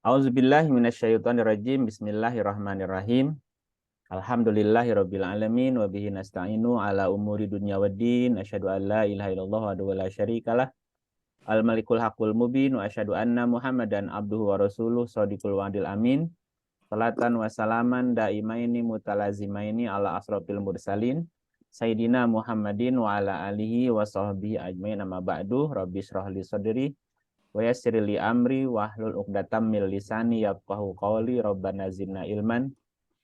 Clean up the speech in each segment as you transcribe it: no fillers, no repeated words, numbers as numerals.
Auzubillahi minasyaitonirrajim. Bismillahirrahmanirrahim. Alhamdulillahirabbil alamin wa bihi nasta'inu ala umuri dunya waddin. Asyhadu an la ilaha illallah wa la syarikalah. Al malikul haqqul mubin wa asyhadu anna Muhammadan abduhu wa rasuluh shadiqul wa'dil amin. Salatan wa salaman daimaini mutalazimaini ala asrofil mursalin Sayyidina Muhammadin wa ala alihi wa sahbihi ajmain amma ba'du. Rabbi shrah li sadri wa yassir li amri wahlul 'uqdatam min lisani yafqahu qawli. Rabbana zidna ilman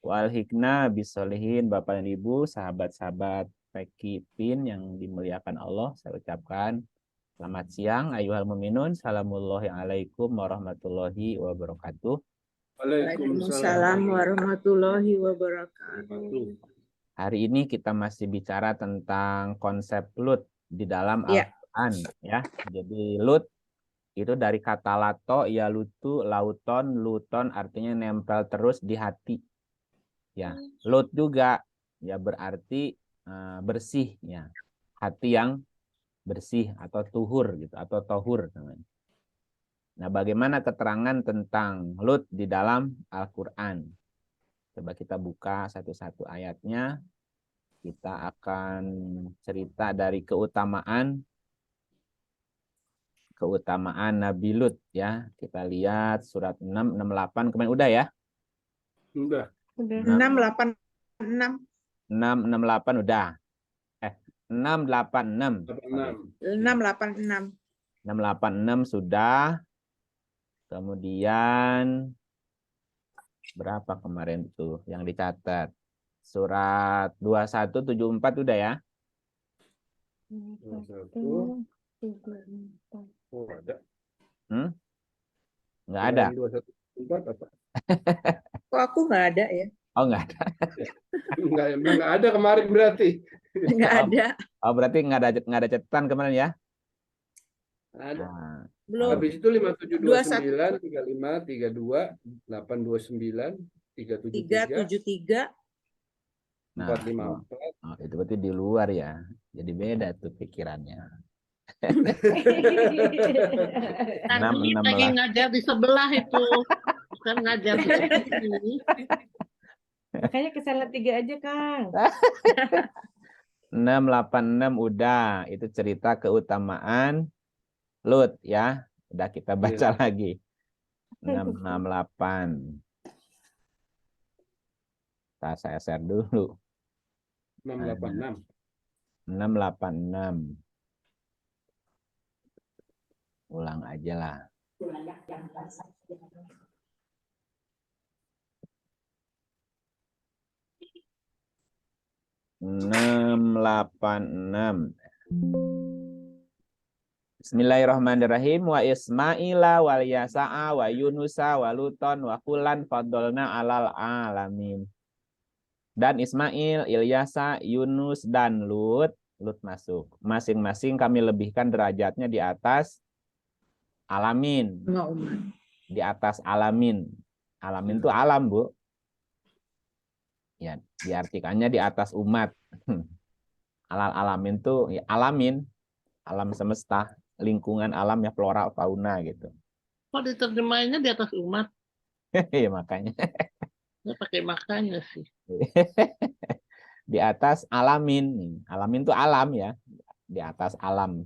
wa alhiqna bisolihin. Bapak dan Ibu, sahabat-sahabat Peki Pin yang dimuliakan Allah, saya ucapkan selamat siang ayyuhal mu'minun. Salamullahi alaikum warahmatullahi wabarakatuh. Waalaikumsalam warahmatullahi wabarakatuh. Hari ini kita masih bicara tentang konsep lut di dalam Al-Quran, ya. Jadi lut itu dari kata lato, ya lutu, lauton, luton, artinya nempel terus di hati. Ya, lut juga ya berarti bersih, ya. Hati yang bersih atau tuhur gitu, atau tohur namanya. Nah, bagaimana keterangan tentang lut di dalam Al-Quran? Coba kita buka satu-satu ayatnya. Kita akan cerita dari keutamaan Nabi Lut, ya. Kita lihat surat 6, 68 kemarin udah ya? Udah. 686. 668 udah. 686. 686. 686 sudah. Kemudian berapa kemarin tuh yang dicatat? Surat 2174 udah ya? 21. Oh, ada. Nggak ada. 2174 apa? Kok aku nggak ada ya? Oh, nggak ada. Nggak ada kemarin berarti. Nggak ada. Oh, berarti nggak ada catatan kemarin ya? Ada. Nah, belum. Habis itu 5729, 35, 32, 829, 373, 454. Oh, itu berarti di luar ya. Jadi beda tuh pikirannya. Tadi lagi ngajar di sebelah itu, bukan ngajar di sini. Makanya kesalahan 3 aja, Kang. 686 udah, itu cerita keutamaan Lut ya. Udah kita baca lagi. 668. Saya share dulu. 686. 686. Ulang aja lah. Bismillahirrahmanirrahim. Wa Ismaila wal Yasa'a wa Yunusa wa Luton wa kulan fadolna alal alamin. Dan Ismail, Ilyasa, Yunus, dan Lut masuk. Masing-masing kami lebihkan derajatnya di atas alamin. Di atas alamin. Alamin itu alam, Bu. Ya, diartikannya di atas umat. Alal alamin itu ya, alamin, alam semesta, lingkungan alam ya, flora fauna gitu. Kok diterjemahinnya di atas umat? Ya makanya. Ya pakai makanya sih. Di atas alamin. Alamin itu alam ya. Di atas alam.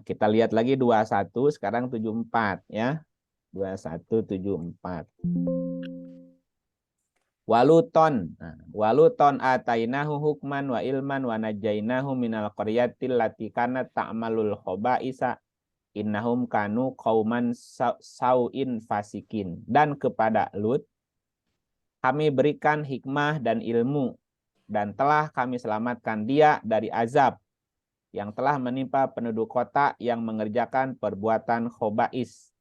Kita lihat lagi 21, sekarang 74 ya. 2174. Waluton. Waluton atainahu hukman wa ilman wa najainahu minal qaryatil lati kanat ta'malul khaba'isa innahum kanu qauman sau'in fasikin. Dan kepada Lut kami berikan hikmah dan ilmu, dan telah kami selamatkan dia dari azab yang telah menimpa penduduk kota yang mengerjakan perbuatan khobais.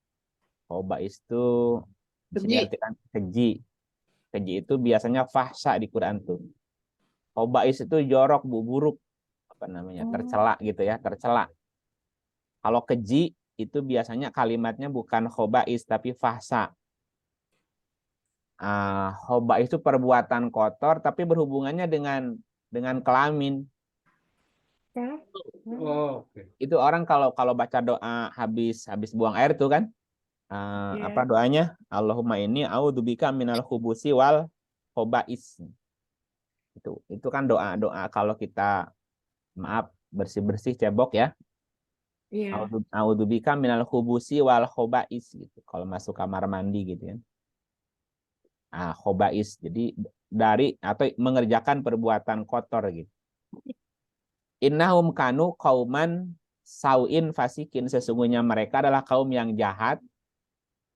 Khobais itu diartikan keji. Keji itu biasanya fahsya di Quran tuh. Khobais itu jorok, buruk, apa namanya, tercela gitu ya, tercela. Kalau keji itu biasanya kalimatnya bukan khobais tapi fahsya. Khobais itu perbuatan kotor tapi berhubungannya dengan kelamin. Oh, okay. Itu orang kalau baca doa habis buang air tuh kan, Iya. apa doanya? Allahumma inni a'udzubika minal khubusi wal khobais. Itu kan doa kalau kita maaf bersih-bersih cebok ya. Iya. A'udzubika minal khubusi wal khobais gitu. Kalau masuk kamar mandi gitu ya. Khobais. Jadi dari atau mengerjakan perbuatan kotor gitu. Innahum kanu kauman sauin fasikin. Sesungguhnya mereka adalah kaum yang jahat,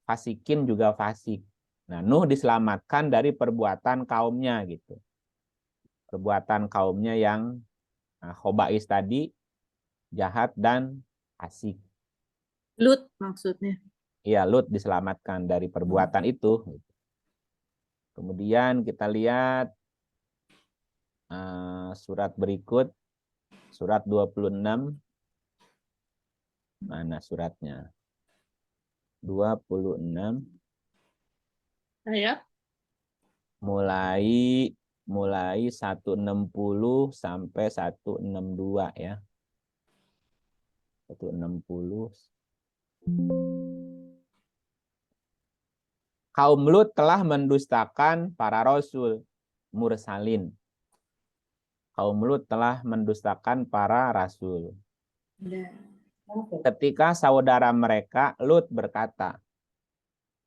fasikin juga fasik. Nah, Nuh diselamatkan dari perbuatan kaumnya gitu. Perbuatan kaumnya yang khobais tadi, jahat dan fasik. Lut maksudnya. Iya, Lut diselamatkan dari perbuatan itu. Kemudian kita lihat surat berikut, surat 26. Mana suratnya? 26. Ayat. Mulai 160 sampai 162 ya. 160. Kaum Lut telah mendustakan para rasul mursalin. Kaum Lut telah mendustakan para rasul. Ketika saudara mereka Lut berkata,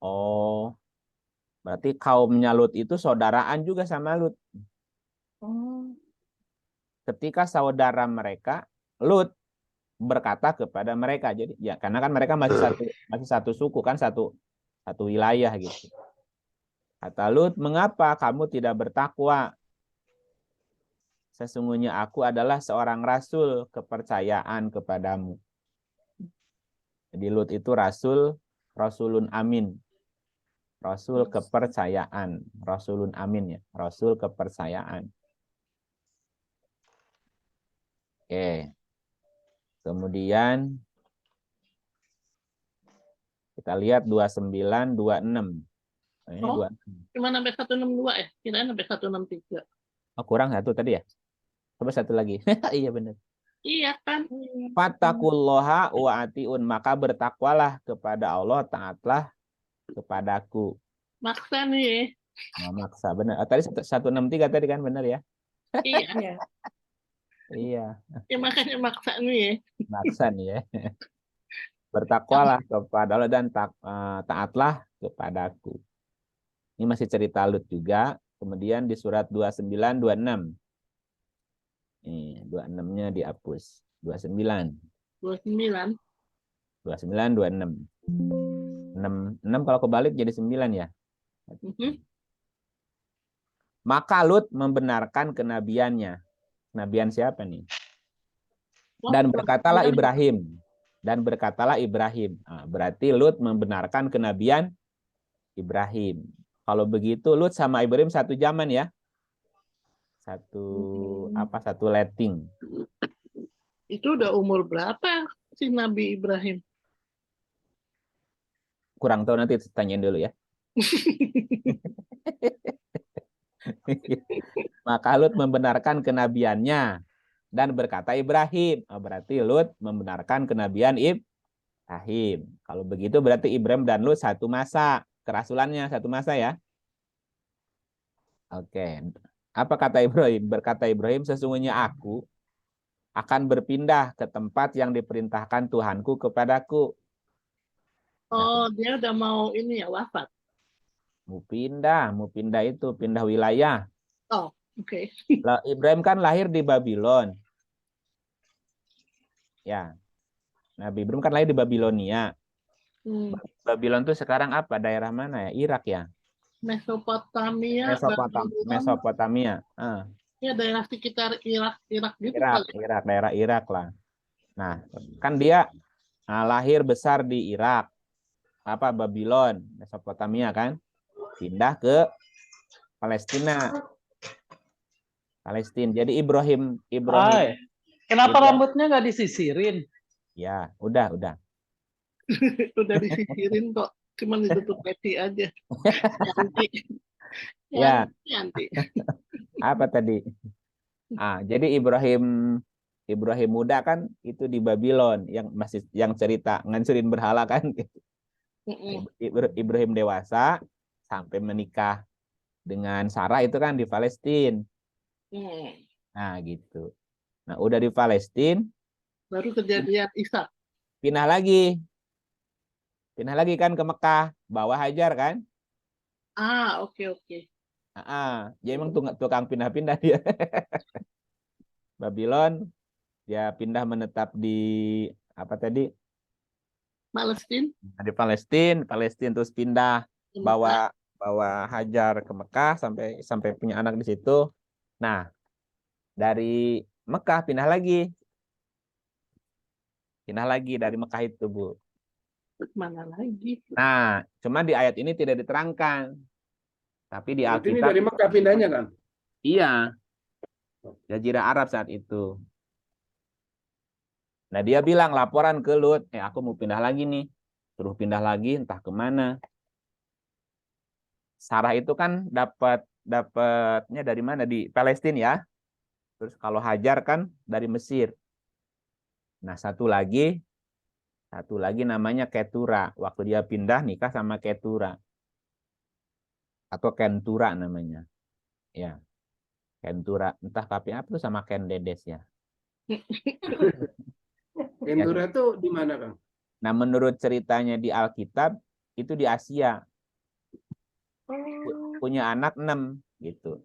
oh, berarti kaumnya Lut itu saudaraan juga sama Lut. Oh. Ketika saudara mereka Lut berkata kepada mereka, jadi ya karena kan mereka masih satu suku kan, satu wilayah gitu. Kata Lut, mengapa kamu tidak bertakwa? Sesungguhnya aku adalah seorang rasul kepercayaan kepadamu. Jadi Lut itu rasulun amin. Rasul kepercayaan, rasulun amin ya, rasul kepercayaan. Oke. Kemudian kita lihat 29, 26. Ini Oh, 26. cuma sampai 162 ya? Kirain sampai 163. Oh, kurang satu tadi ya? Coba satu lagi. Iya benar. Iya kan? Fattaqullaha wa atiun, maka bertakwalah kepada Allah, taatlah kepadaku. Maksa nih. Nah, maksa benar. Tadi 163 tadi kan benar ya? Iya. Iya. Iya, Ya makanya maksa nih. maksa nih ya. Bertakwalah kepada Allah dan taatlah kepadaku. Ini masih cerita Lut juga. Kemudian di surat 29, 26. Nih, 26-nya dihapus. 29. 29. 29, 26. 6 kalau kebalik jadi 9 ya. Maka Lut membenarkan kenabiannya. Kenabian siapa nih? Dan berkatalah Ibrahim. Dan berkatalah Ibrahim. Nah, berarti Lut membenarkan kenabian Ibrahim. Kalau begitu Lut sama Ibrahim satu zaman ya. Satu letting. Itu udah umur berapa si Nabi Ibrahim? Kurang tahu, nanti tanyain dulu ya. Maka Lut membenarkan kenabiannya dan berkata Ibrahim. Berarti Lut membenarkan kenabian Ibrahim. Kalau begitu berarti Ibrahim dan Lut satu masa. Kerasulannya satu masa ya. Oke. Apa kata Ibrahim? Berkata Ibrahim, sesungguhnya aku akan berpindah ke tempat yang diperintahkan Tuhanku kepadaku. Oh, dia udah mau ini ya, wafat. Mau pindah itu, pindah wilayah. Oh, oke. Ibrahim kan lahir di Babylon. Ya. Nabi Ibrahim kan lahir di Babilonia. Babylon itu sekarang apa? Daerah mana ya? Irak ya? Mesopotamia. Mesopotamia. Ya, daerah sekitar Irak gitu. Irak, daerah Irak lah. Nah, kan dia lahir besar di Irak. Babylon, Mesopotamia kan. Pindah ke Palestina. Jadi Ibrahim. Kenapa rambutnya nggak disisirin? Ya, udah. Udah disisirin kok. Cuman ditutup peti aja. Nanti. Apa tadi? Jadi Ibrahim muda kan itu di Babylon yang cerita ngancurin berhala kan. Ibrahim dewasa sampai menikah dengan Sarah itu kan di Palestina. Nah, gitu. Nah, udah di Palestina, Baru kejadian Ishak. pindah lagi. Pindah lagi kan ke Mekah, bawa Hajar kan? Oke. Dia emang tukang pindah-pindah dia. Babylon, dia pindah menetap di apa tadi? Palestina. Di Palestina terus pindah Ke bawa Hajar ke Mekah sampai punya anak di situ. Nah, dari Mekah pindah lagi dari Mekah itu, Bu. Mana lagi? Nah, cuma di ayat ini tidak diterangkan. Tapi di Berarti ini Alkitab dari Mekah pindahnya kan? iya. Jazirah Arab saat itu. Nah, dia bilang laporan ke Lut, aku mau pindah lagi nih. Suruh pindah lagi entah kemana. Sarah itu kan dapatnya dari mana? Di Palestina ya. Terus kalau Hajar kan dari Mesir. Nah, satu lagi namanya Ketura. Waktu dia pindah nikah sama Ketura. Atau Kentura namanya. Ya. Kentura. Entah tapi apa tuh sama Ken Dedes ya. Kentura itu di mana, Kang? Nah, menurut ceritanya di Alkitab itu di Asia. Punya anak 6 gitu.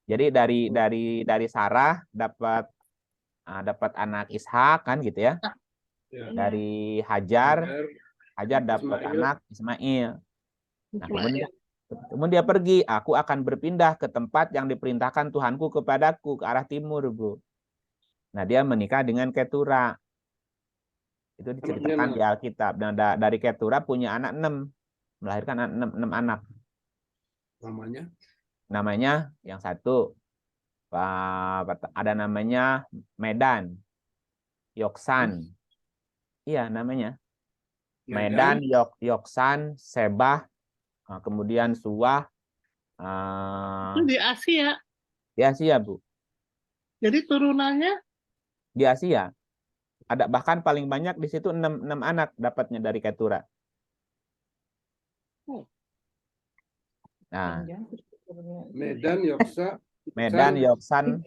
Jadi dari Sarah dapat anak Ishak kan gitu ya. Dari Hajar dapat Ismail. anak Ismail. Nah, kemudian dia pergi, aku akan berpindah ke tempat yang diperintahkan Tuhanku kepadaku ke arah timur, Bu. Nah, dia menikah dengan Ketura. Itu diceritakan di Alkitab. Dan dari Ketura punya anak 6. Melahirkan 6 anak. Namanya yang satu ada namanya Medan, Yoksan. Iya namanya. Medan, Yoksan, Sebah, kemudian Suwah. Itu di Asia. Di Asia, Bu. Jadi turunannya Di Asia. Ada bahkan paling banyak di situ 6 anak dapatnya dari Ketura. Nah, Medan, Yoksan,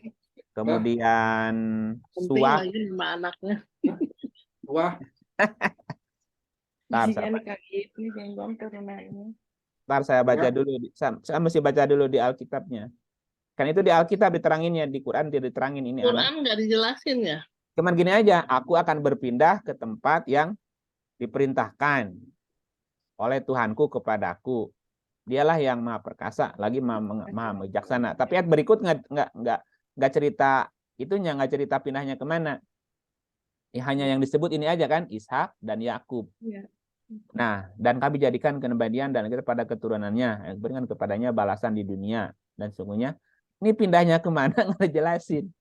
kemudian Suwah. lagi sama anaknya. Wah, Ntar saya baca dulu. Saya mesti baca dulu di Alkitabnya. Kan itu di Alkitab diterangin ya, di Quran tidak diterangin ini anak. Quran nggak dijelasin ya. Cuman gini aja, aku akan berpindah ke tempat yang diperintahkan oleh Tuhanku kepadaku. Dialah yang maha perkasa, lagi maha bijaksana. Tapi ayat berikut nggak cerita itunya, nggak cerita pindahnya kemana. Hanya yang disebut ini aja kan, Ishak dan Yakub. Ya. Nah, dan kami jadikan kenabian dan kita pada keturunannya, yang berikan kepadanya balasan di dunia. Dan sungguhnya, ini pindahnya kemana nggak jelasin.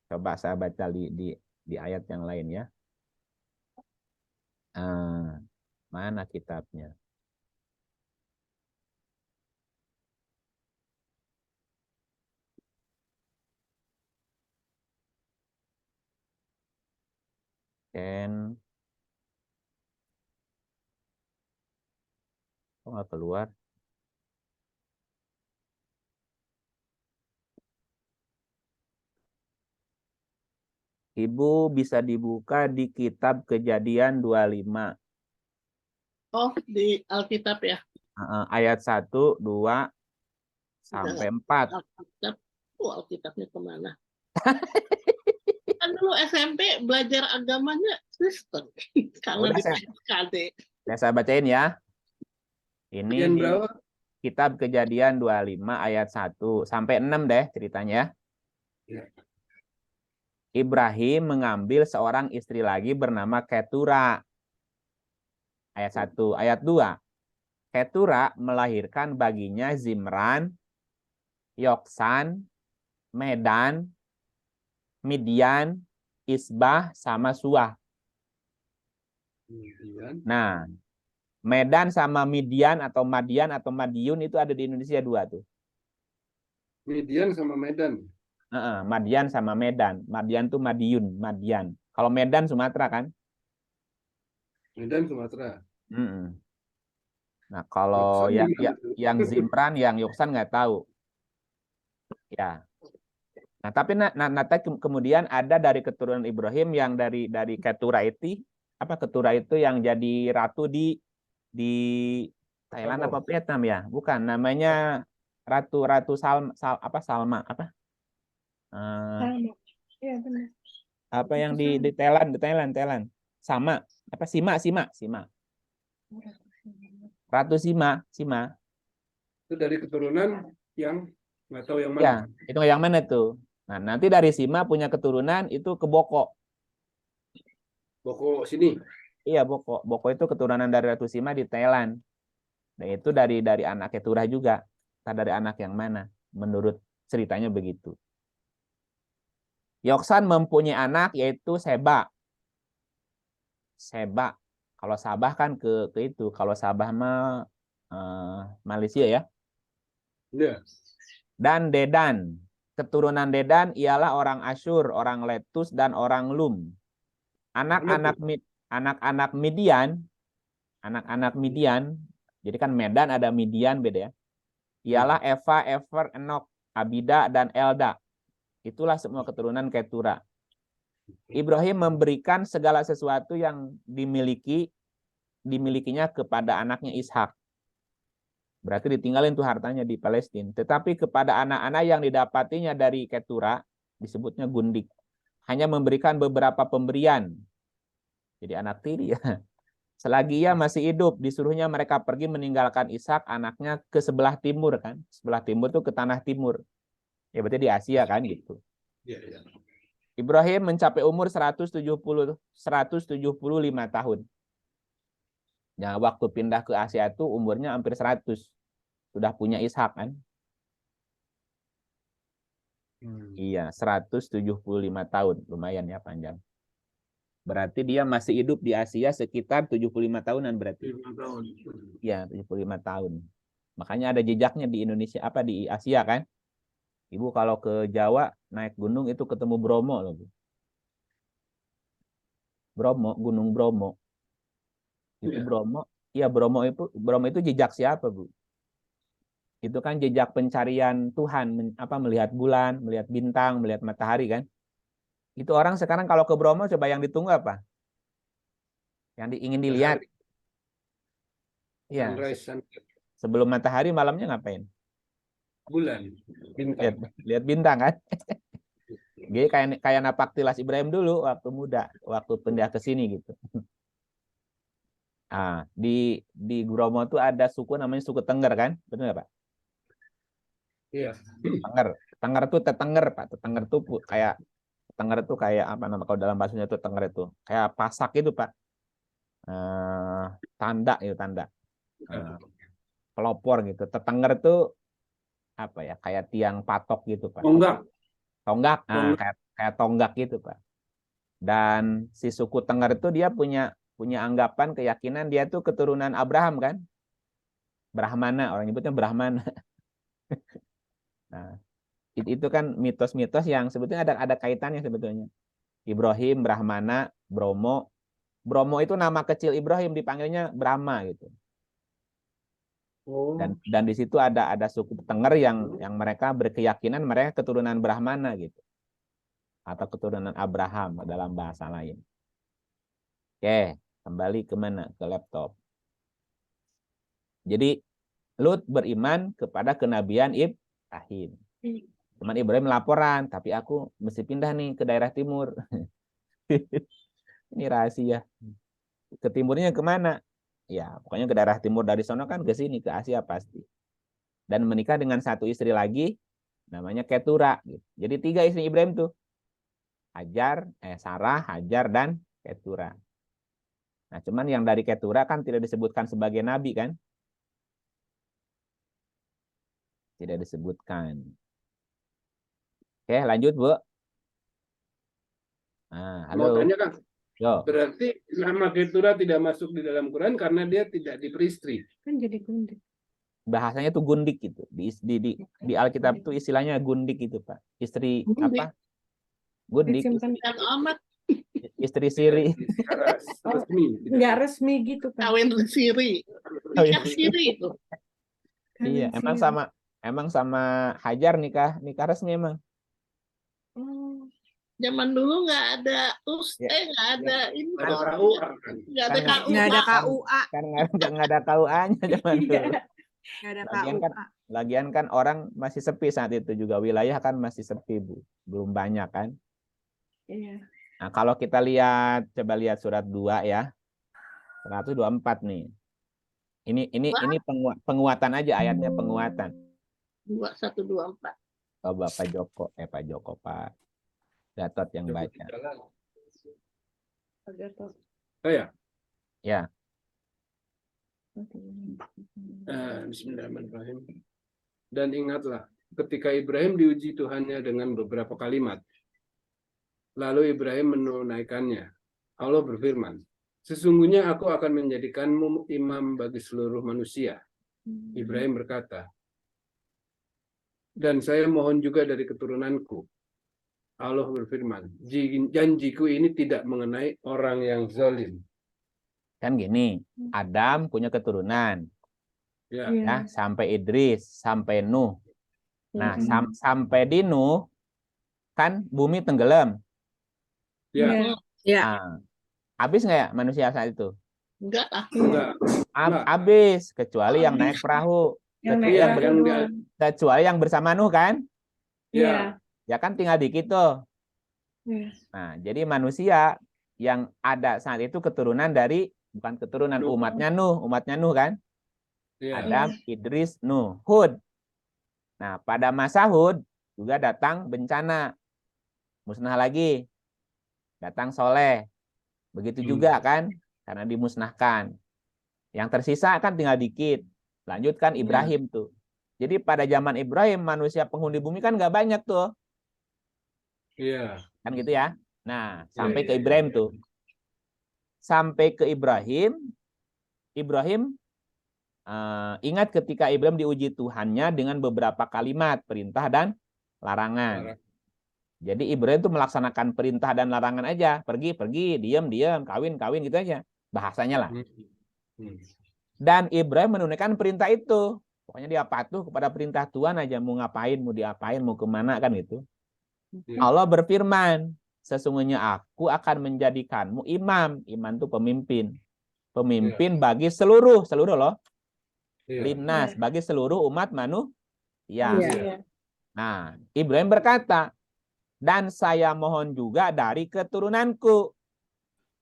Coba saya baca di ayat yang lain ya. Mana kitabnya? Kok nggak keluar? Ibu bisa dibuka di kitab Kejadian 25. Oh, di Alkitab ya. Ayat 1, 2, sampai 4. Alkitab. Alkitabnya kemana? Kan dulu SMP belajar agamanya Kristen. Karena di PSKD. Saya bacain ya. Ini di berapa? kitab Kejadian 25 ayat 1 sampai 6 deh ceritanya. Ya. Ibrahim mengambil seorang istri lagi bernama Ketura. Ayat 1. Ayat 2. Ketura melahirkan baginya Zimran, Yoksan, Medan, Midian, Isbah, sama Suah. Nah, Medan sama Midian atau Madian atau Madiun itu ada di Indonesia 2 tuh. Midian sama Medan. Madian sama Medan. Madian tuh Madiun, Madian. Kalau Medan Sumatera kan? Medan, Sumatera. Mm-mm. Nah, kalau Yoksan yang gimana tuh? yang Zimran, yang Yoksan nggak tahu. Ya. Nah, tapi kemudian ada dari keturunan Ibrahim yang dari Ketura itu, Ketura itu yang jadi ratu di Thailand apa Vietnam ya? Bukan, namanya Ratu Salma Eh, Sama. Iya benar. apa yang di Sama. Thailand. Sama Sima. Ratu Sima. Itu dari keturunan yang nggak tahu yang Ya, mana. itu yang mana tuh? Nah, nanti dari Sima punya keturunan itu ke Boko. Boko sini. Iya, Boko. Boko itu keturunan dari Ratu Sima di Thailand. Dan itu dari anak Keturah juga. Entah dari anak yang mana? Menurut ceritanya begitu. Yoksan mempunyai anak yaitu Seba. Kalau Sabah kan ke itu. Kalau Sabah mah Malaysia ya. Ya. Dan Dedan. Keturunan Dedan ialah orang Asyur, orang Letus, dan orang Lum. Anak-anak Midian, jadi kan Medan ada Midian beda ya. Ialah Eva, Ever, Enok, Abida, dan Elda. Itulah semua keturunan Ketura. Ibrahim memberikan segala sesuatu yang dimilikinya kepada anaknya Ishak. Berarti ditinggalin tuh hartanya di Palestina. Tetapi kepada anak-anak yang didapatinya dari Ketura, disebutnya gundik. Hanya memberikan beberapa pemberian. Jadi anak tiri ya. Selagi ia masih hidup, disuruhnya mereka pergi meninggalkan Ishak, anaknya ke sebelah timur kan. Sebelah timur tuh ke tanah timur. Ya berarti di Asia kan gitu. Ya. Ibrahim mencapai umur 175 tahun. Nah, waktu pindah ke Asia itu umurnya hampir 100. Sudah punya Ishak kan? Iya, 175 tahun. Lumayan ya panjang. Berarti dia masih hidup di Asia sekitar 75 tahunan berarti. 5 tahun. Iya, 75 tahun. Makanya ada jejaknya di Indonesia, di Asia kan? Ibu kalau ke Jawa naik gunung itu ketemu Bromo loh, Bu. Gunung Bromo. Itu Iya. Bromo. Iya, Bromo itu jejak siapa, Bu? Itu kan jejak pencarian Tuhan, melihat bulan, melihat bintang, melihat matahari kan? Itu orang sekarang kalau ke Bromo coba yang ditunggu apa? Yang ingin dilihat. Iya. Sunrise, sunset. Sebelum matahari malamnya ngapain? Bulan, bintang. Lihat bintang kan? Jadi kayak Napaktilas Ibrahim dulu waktu muda, waktu pindah ke sini gitu. Ah, di Bromo tuh ada suku namanya suku Tengger kan? Betul nggak Pak? Iya. Tengger tuh Tetenger Pak. Tetenger tuh kayak apa nama kalau dalam bahasanya tuh Tengger itu kayak pasak itu Pak. Tanda itu tanda. Pelopor gitu. Tetenger tuh apa ya? Kayak tiang patok gitu Pak. Tonggak. Kayak tonggak gitu Pak. Dan si suku Tengger itu dia punya anggapan keyakinan dia tuh keturunan Abraham kan? Brahmana, orang nyebutnya Brahmana. Nah, itu kan mitos-mitos yang sebetulnya ada kaitannya sebetulnya. Ibrahim, Brahmana, Bromo. Bromo itu nama kecil Ibrahim, dipanggilnya Brahma gitu. Oh. Dan di situ ada suku Tengger yang mereka berkeyakinan mereka keturunan Brahmana gitu. Atau keturunan Abraham dalam bahasa lain. Oke, kembali ke mana? Ke laptop. Jadi Lut beriman kepada kenabian Ibrahim. Cuman Ibrahim laporan, tapi aku mesti pindah nih ke daerah timur. Ini rahasia. Ke timurnya kemana? Ya, pokoknya ke daerah timur dari sono kan ke sini, ke Asia pasti. Dan menikah dengan satu istri lagi, namanya Ketura. Jadi 3 istri Ibrahim tuh. Sarah, Hajar, dan Ketura. Nah, cuman yang dari Ketura kan tidak disebutkan sebagai nabi kan? Tidak disebutkan. Oke, lanjut, Bu. Nah, halo. Mau tanya, Kang. Yo. Berarti nama Ketura tidak masuk di dalam Quran karena dia tidak diperistri. Kan jadi gundik. Bahasanya tuh gundik gitu. Di Alkitab tuh istilahnya gundik gitu, Pak. Istri Gundik. apa? Gundik. Disimpan Yang amat. Istri siri. Secara resmi. Nggak resmi gitu kan. Kawin siri. Nikah siri itu. Iya, Kawin emang siri. sama Hajar nikah resmi emang. Hmm. Zaman dulu nggak ada Ya. nggak ada ini. Ada KUA kan. Nggak ada Kan Nggak ada KUA. KUA. Kan nggak ada KUA-nya zaman Iya. dulu. Nggak ada Lagian KUA. kan orang masih sepi saat itu juga, wilayah kan masih sepi, Bu. Belum banyak kan. Iya. Nah, kalau kita coba lihat surat 2 ya. 124 nih. Ini penguatan aja ayatnya, penguatan. 2124. Coba Pak Gatot yang baca. Saya. Ya. Bismillahirrahmanirrahim. Dan ingatlah, ketika Ibrahim diuji Tuhannya dengan beberapa kalimat, lalu Ibrahim menunaikannya. Allah berfirman, sesungguhnya aku akan menjadikanmu imam bagi seluruh manusia. Ibrahim berkata, dan saya mohon juga dari keturunanku. Allah berfirman, janjiku ini tidak mengenai orang yang zalim. Kan gini, Adam punya keturunan. Ya. Ya, sampai Idris, sampai Nuh. Nah, sampai di Nuh kan bumi tenggelam. Ya. Ya. Nah, habis nggak ya manusia saat itu? Enggak lah. Enggak. Habis, kecuali yang naik perahu. Kecuali yang bersama Nuh kan? Ya. Ya kan tinggal dikit tuh. Nah, jadi manusia yang ada saat itu keturunan dari, bukan keturunan, Nuh. umatnya Nuh kan? Ya. Adam, Idris, Nuh, Hud. Nah, pada masa Hud juga datang bencana. Musnah lagi. Datang Soleh. Begitu juga kan? Karena dimusnahkan. Yang tersisa kan tinggal dikit. Lanjutkan Ibrahim tuh. Jadi pada zaman Ibrahim, manusia penghuni bumi kan nggak banyak tuh. Iya. Kan gitu ya. Nah, sampai ke Ibrahim tuh. Sampai ke Ibrahim ingat ketika Ibrahim diuji Tuhannya dengan beberapa kalimat perintah dan larangan. Jadi Ibrahim itu melaksanakan perintah dan larangan aja. Pergi, diam, kawin gitu aja. Bahasanya lah. Dan Ibrahim menunaikan perintah itu. Pokoknya dia patuh kepada perintah Tuhan aja. Mau ngapain, mau diapain, mau kemana kan gitu. Allah berfirman, sesungguhnya aku akan menjadikanmu imam. Imam itu pemimpin. Pemimpin bagi seluruh loh. Linnas, bagi seluruh umat manusia. Nah, Ibrahim berkata, dan saya mohon juga dari keturunanku.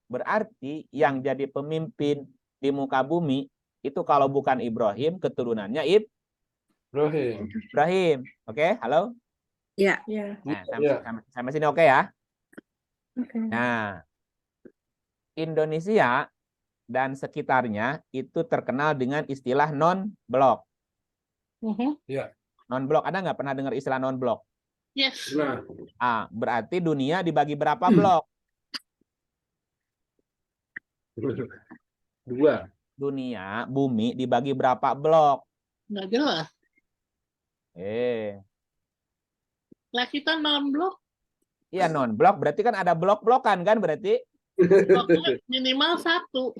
Berarti yang jadi pemimpin di muka bumi, itu kalau bukan Ibrahim, keturunannya Ibrahim. Oke, halo? Ya. Nah, sampai sini oke ya? Nah, Indonesia dan sekitarnya itu terkenal dengan istilah non-blok. Non-blok, ada nggak pernah dengar istilah non-blok? Yes. Nah. Berarti dunia dibagi berapa blok? 2. Dunia, bumi dibagi berapa blok? Nggak jelas. Lah kita non-blok. Iya, non-blok berarti kan ada blok-blokan kan berarti? Bloknya minimal 1.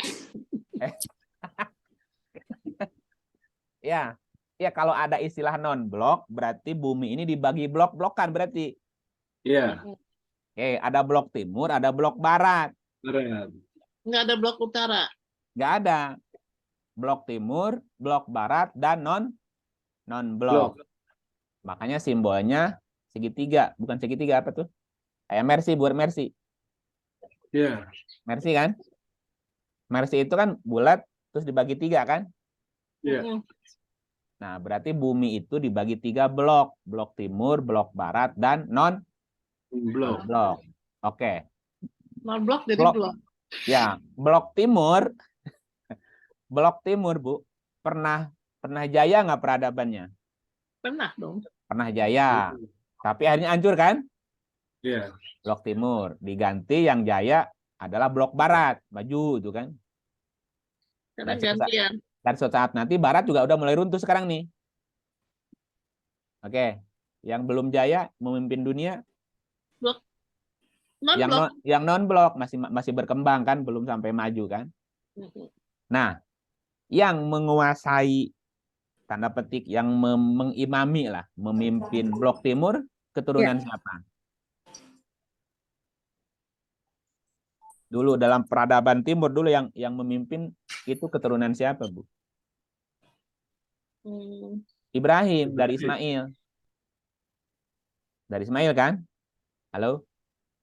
Ya. Ya, kalau ada istilah non-blok berarti bumi ini dibagi blok-blokan berarti. Iya. Ada blok timur, ada blok barat. Nggak ada blok utara. Nggak ada. Blok timur, blok barat, dan non-blok. Makanya simbolnya segitiga. Bukan segitiga, apa tuh? Kayak Mercy, buat Mercy. Iya. Mercy kan? Mercy itu kan bulat, terus dibagi 3 kan? Iya. Nah, berarti bumi itu dibagi 3 blok. Blok timur, blok barat, dan non-blok. Oke. Non-blok jadi blok. Ya, blok timur. Blok timur, Bu. Pernah jaya nggak peradabannya? Pernah dong. Pernah jaya. Tapi akhirnya hancur kan? Iya. Blok timur. Diganti yang jaya adalah blok barat. Maju itu kan. Karena gantian. Dan suatu saat nanti barat juga udah mulai runtuh sekarang nih. Oke. Yang belum jaya memimpin dunia. Non-blok. Yang non-blok masih berkembang kan, belum sampai maju kan. Nah, yang menguasai tanda petik yang mengimami lah, memimpin blok timur keturunan siapa? Dulu dalam peradaban timur dulu yang memimpin itu keturunan siapa, Bu? Ibrahim dari Ismail. Dari Ismail kan? Halo?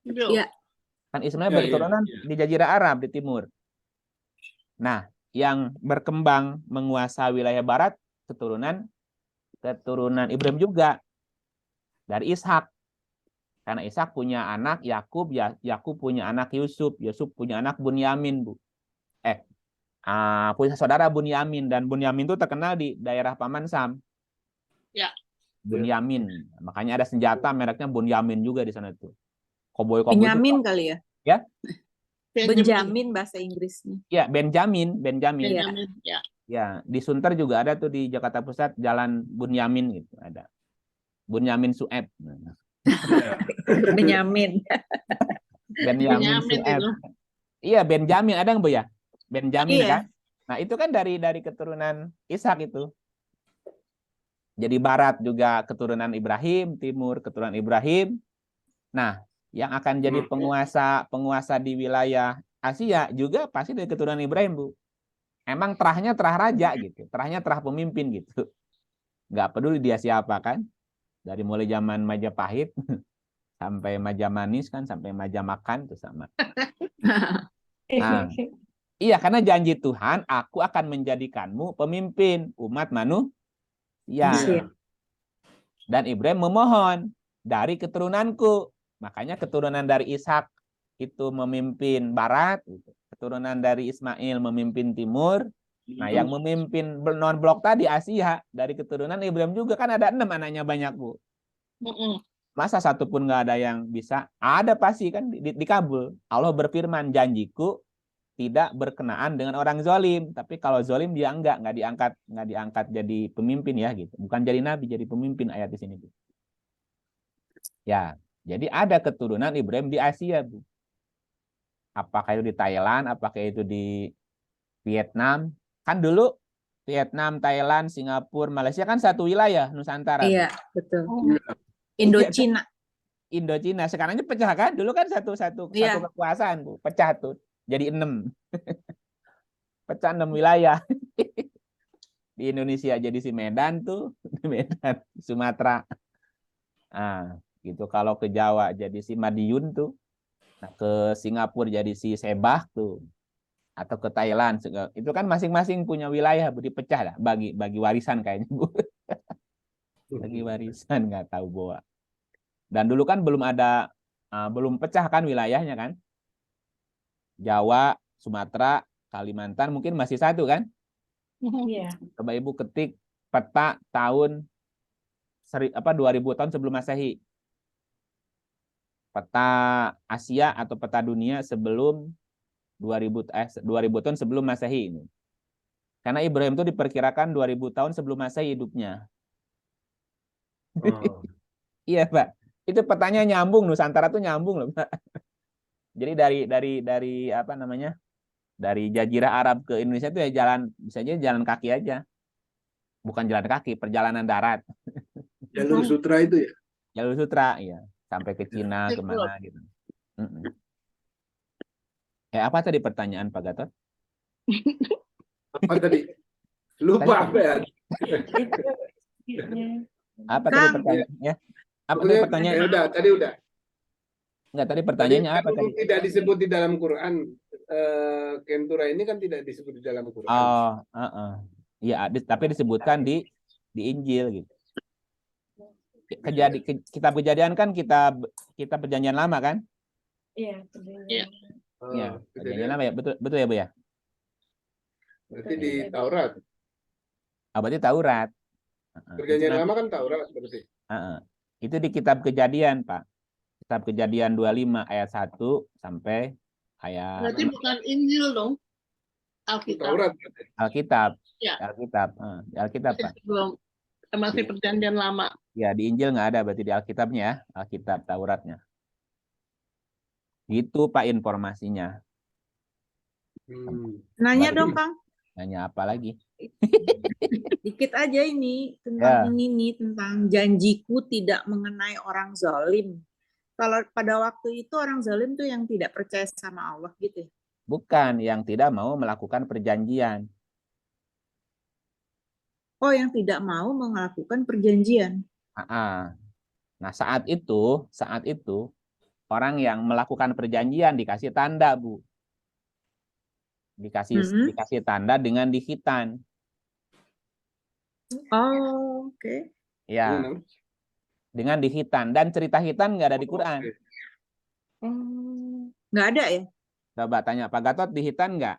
Iya. Kan Ismail Ya, berketurunan di Jazirah Arab di timur. Nah, yang berkembang menguasai wilayah barat keturunan Ibrahim juga dari Ishak. Karena Ishak punya anak Yakub, Yakub punya anak Yusuf, Yusuf punya anak Bunyamin, Bu. Punya saudara Bunyamin, dan Bunyamin itu terkenal di daerah Paman Sam. Ya. Bunyamin. Makanya ada senjata mereknya Bunyamin juga di sana tuh. Koboi Benjamin kali ya? Ya? Benjamin bahasa Inggrisnya. Ya, Benjamin. Iya. Ya. Ya, di Sunter juga ada tuh di Jakarta Pusat Jalan Bunyamin gitu, ada. Bunyamin Sueb. Benjamin. Benyamin Benyamin Sueb. itu. Iya, Benjamin ada nggak, Bu ya? Benjamin Iya. kan? Nah, itu kan dari keturunan Ishak itu. Jadi barat juga keturunan Ibrahim, timur keturunan Ibrahim. Nah, yang akan jadi penguasa di wilayah Asia juga pasti dari keturunan Ibrahim, Bu. Emang terahnya terah raja gitu, terahnya terah pemimpin gitu. Nggak peduli dia siapa kan. Dari mulai zaman Majapahit sampai Majamanis kan, sampai Majamakan itu sama. Nah, iya, karena janji Tuhan, aku akan menjadikanmu pemimpin umat manusia. Iya. Dan Ibrahim memohon dari keturunanku. Makanya keturunan dari Ishak itu memimpin barat, keturunan dari Ismail memimpin timur. Nah, yang memimpin non-blok tadi Asia dari keturunan Ibrahim juga, kan ada 6 anaknya banyak, Bu. Masa satu pun nggak ada yang bisa? Ada pasti kan dikabul. Allah berfirman, janjiku tidak berkenaan dengan orang zalim, tapi kalau zalim dia nggak diangkat jadi pemimpin ya gitu. Bukan jadi nabi, jadi pemimpin ayat di sini, Bu. Ya, jadi ada keturunan Ibrahim di Asia, Bu. Apakah itu di Thailand, apakah itu di Vietnam? Kan dulu Vietnam, Thailand, Singapura, Malaysia kan satu wilayah Nusantara. Iya, betul. Indochina. Indochina sekarangnya pecah kan? Dulu kan satu kekuasaan, Bu. Pecah tuh. Jadi 6. Pecah 6 wilayah. Di Indonesia jadi si Medan tuh, di Medan, Sumatera. Nah, gitu. Kalau ke Jawa jadi si Madiun tuh. Nah, ke Singapura jadi si Sebah tuh. Atau ke Thailand, itu kan masing-masing punya wilayah, Bu, dipecah lah, bagi warisan kayaknya, Bu. Bagi warisan, nggak tahu bahwa. Dan dulu kan belum pecah kan wilayahnya kan. Jawa, Sumatera, Kalimantan mungkin masih satu kan. Iya. Coba Ibu ketik peta tahun 2000 tahun sebelum Masehi. Peta Asia atau peta dunia sebelum 2000 tahun sebelum Masehi ini. Karena Ibrahim itu diperkirakan 2000 tahun sebelum Masehi hidupnya. Iya, Pak. Itu petanya nyambung, Nusantara tuh nyambung loh, Pak. Jadi dari apa namanya? Dari Jazirah Arab ke Indonesia itu ya bisa aja jalan kaki aja. Bukan jalan kaki, perjalanan darat. Jalur sutra itu ya? Jalur sutra, iya. Sampai ke Cina, kemana gitu. Apa tadi pertanyaan Pak Gatot? Apa tadi? Lupa apa ya? Apa tadi pertanyaannya? Apa tadi pertanyaannya? Tadi udah. Enggak, tadi pertanyaannya apa tadi? Tidak disebut di dalam Quran. Kentura ini kan tidak disebut di dalam Quran. Oh, iya, tapi disebutkan di Injil gitu. Kitab Kejadian kan kita perjanjian lama kan? Iya, Iya. Iya, perjanjian lama ya, betul ya, Bu ya? Berarti di Taurat. Berarti Taurat. Perjanjian lama kan Taurat berarti. Itu di Kitab Kejadian, Pak. Kitab Kejadian 25 ayat 1 sampai ayat. Berarti bukan Injil dong. Alkitab. Taurat. Alkitab. Ya. Alkitab, Pak. Belum. Masih perjanjian lama. Ya, di Injil nggak ada, berarti di Alkitabnya ya. Alkitab Tauratnya. Gitu Pak informasinya. Nanya Baru dong, Kang. nanya apa lagi? Dikit aja ini tentang Ya. ini nih, tentang janjiku tidak mengenai orang zalim. Kalau pada waktu itu orang zalim tuh yang tidak percaya sama Allah gitu ya. Bukan, yang tidak mau melakukan perjanjian. Oh, yang tidak mau melakukan perjanjian. Nah, saat itu orang yang melakukan perjanjian dikasih tanda, Bu. Dikasih tanda dengan dihitan. Oh, oke. Ya, dengan dihitan. Dan cerita hitan nggak ada di Quran. Nggak ada ya? Coba tanya Pak Gatot, dihitan nggak?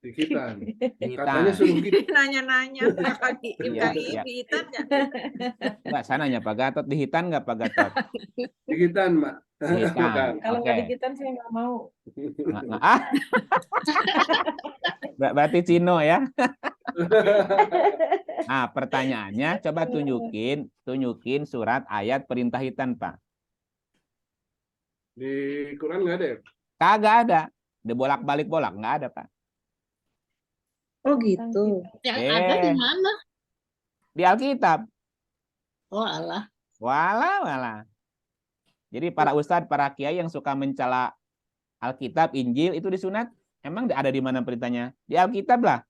Dihitan. Dihitan. Katanya suruh gitu. Nanya-nanya. Kang Iim, Iya, Kang iya. Iim dihitan nggak? Enggak, saya nanya Pak Gatot, dihitan nggak Pak Gatot? Dihitan, Mbak. Dihitan. Kalau Oke. nggak digitan saya nggak mau. Berarti Cino ya. Nah, pertanyaannya coba tunjukin surat ayat perintah hitan, Pak. Di Quran nggak ada ya? Kagak ada. Dibolak-balik nggak ada, Pak. Oh gitu. Yang ada di mana? Di Alkitab. Oh alah. Walah. Jadi para ustadz, para kiai yang suka mencela Alkitab, Injil itu disunat, emang ada di mana perintahnya? Di Alkitab lah.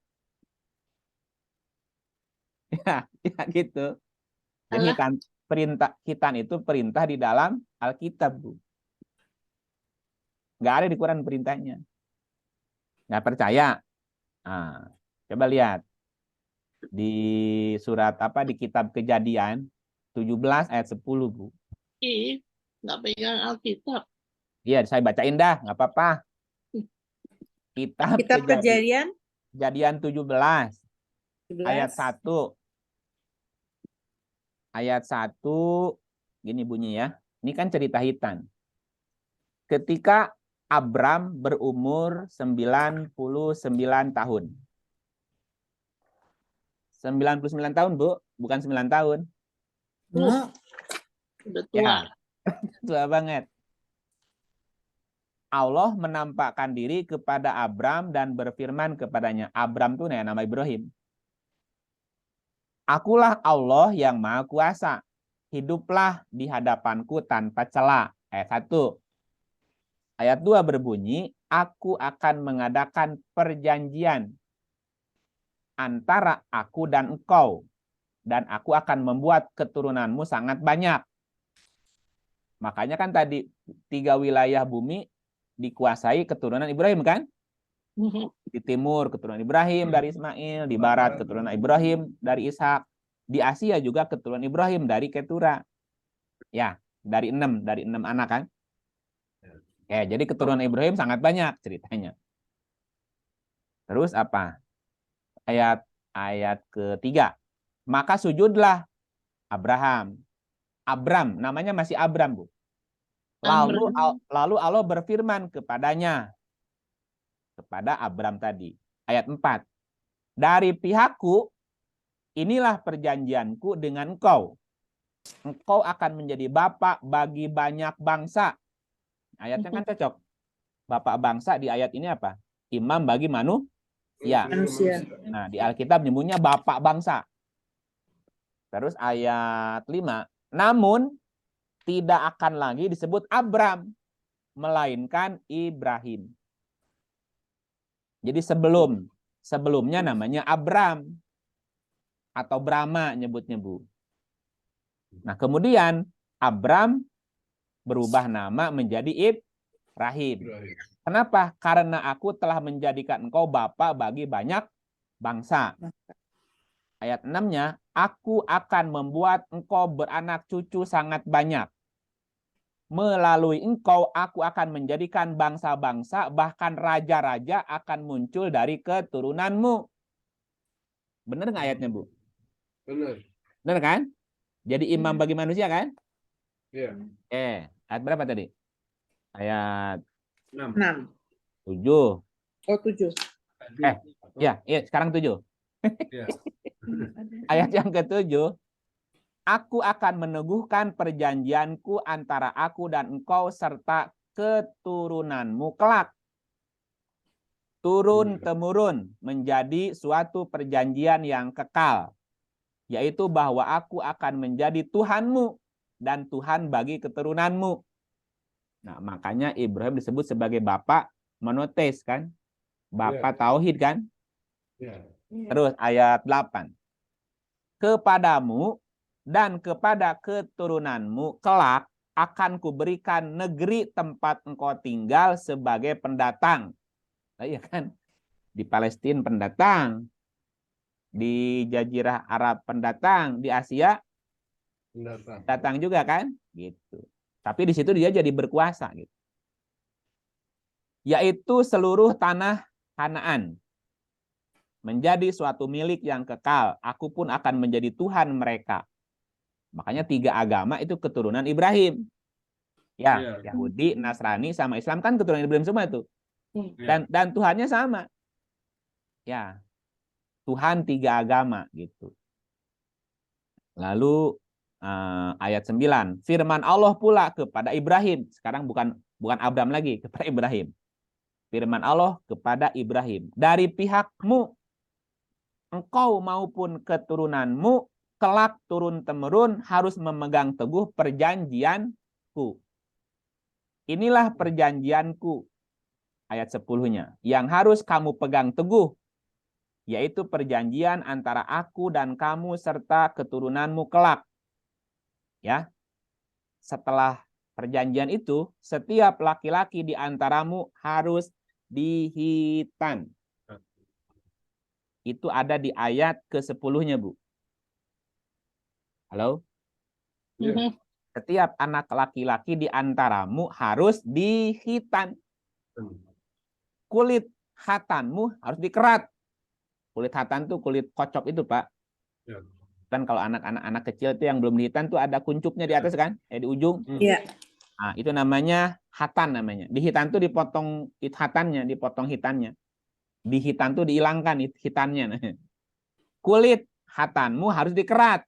Ya gitu. Jadi hitan itu perintah di dalam Alkitab, Bu. Nggak ada di Quran perintahnya. Nggak percaya? Nah, coba lihat. Di surat apa, di kitab Kejadian 17 ayat 10, Bu. Ih, nggak pegang Alkitab. Iya, saya bacain dah, nggak apa-apa. Kitab Kejadian 17 ayat 1. 11. Ayat 1 gini bunyi ya. Ini kan cerita hitan. Ketika Abram berumur 99 tahun. 99 tahun, Bu, bukan 9 tahun. Udah tua. Ya. Tua banget. Allah menampakkan diri kepada Abram dan berfirman kepadanya. Abram itu nama Ibrahim. Akulah Allah yang Maha Kuasa. Hiduplah di hadapanku tanpa cela. Ayat 1. Ayat 2 berbunyi, aku akan mengadakan perjanjian antara aku dan engkau. Dan aku akan membuat keturunanmu sangat banyak. Makanya kan tadi 3 wilayah bumi dikuasai keturunan Ibrahim kan? Di timur keturunan Ibrahim dari Ismail, di barat keturunan Ibrahim dari Ishak, di Asia juga keturunan Ibrahim dari Ketura. Ya, dari 6 anak kan? Jadi keturunan Ibrahim sangat banyak ceritanya. Terus apa? Ayat ketiga. Maka sujudlah Abram, namanya masih Abram, Bu. Lalu Allah berfirman kepadanya, kepada Abram tadi. Ayat 4. Dari pihakku, inilah perjanjianku dengan engkau. Engkau akan menjadi bapak bagi banyak bangsa. Ayatnya kan cocok. Bapak bangsa di ayat ini apa? Imam bagi manusia. Nah, di Alkitab nyebutnya bapak bangsa. Terus ayat 5. Namun, tidak akan lagi disebut Abram, melainkan Ibrahim. Jadi sebelumnya namanya Abram atau Brahma nyebutnya, Bu. Nah, kemudian Abram berubah nama menjadi Ibrahim. Kenapa? Karena aku telah menjadikan engkau bapak bagi banyak bangsa. Ayat 6-nya, aku akan membuat engkau beranak cucu sangat banyak. Melalui engkau, aku akan menjadikan bangsa-bangsa, bahkan raja-raja akan muncul dari keturunanmu. Benar nggak ayatnya, Bu? Benar. Benar kan? Jadi imam bagi manusia kan? Iya. Ayat berapa tadi? Ayat 6. 7. Oh 7. Ya, sekarang 7. Iya. Ayat yang ke-7. Aku akan meneguhkan perjanjianku antara aku dan engkau serta keturunanmu kelak. Turun temurun menjadi suatu perjanjian yang kekal, yaitu bahwa aku akan menjadi Tuhanmu dan Tuhan bagi keturunanmu. Nah, makanya Ibrahim disebut sebagai bapak monoteis kan? Bapak tauhid kan? Terus ayat 8. Kepadamu dan kepada keturunanmu kelak akan kuberikan negeri tempat engkau tinggal sebagai pendatang. Nah, iya kan? Di Palestina pendatang, di Jazirah Arab pendatang, di Asia datang juga kan? Gitu. Tapi di situ dia jadi berkuasa gitu. Yaitu seluruh tanah Kanaan menjadi suatu milik yang kekal. Aku pun akan menjadi Tuhan mereka. Makanya 3 agama itu keturunan Ibrahim. Ya, Yahudi, Nasrani sama Islam kan keturunan Ibrahim semua itu. Dan Tuhannya sama. Ya. Tuhan 3 agama gitu. Lalu ayat 9, firman Allah pula kepada Ibrahim. Sekarang bukan Abraham lagi, kepada Ibrahim. Firman Allah kepada Ibrahim, dari pihakmu engkau maupun keturunanmu kelak turun-temurun harus memegang teguh perjanjianku. Inilah perjanjianku. Ayat 10-nya. Yang harus kamu pegang teguh, yaitu perjanjian antara aku dan kamu serta keturunanmu kelak. Ya. Setelah perjanjian itu, setiap laki-laki di antaramu harus dihitan. Itu ada di ayat ke-10-nya, Bu. Halo? Setiap anak laki-laki di antaramu harus dihitan. Kulit hatanmu harus dikerat. Kulit hatan tuh kulit kocok itu, Pak. Kan kalau anak kecil itu yang belum dihitan tuh ada kuncupnya di atas kan? Di ujung. Iya. Nah, itu namanya hatan namanya. Dihitan tuh dipotong hatannya, dipotong hitannya. Dihitan tuh dihilangkan hitannya. Kulit hatanmu harus dikerat.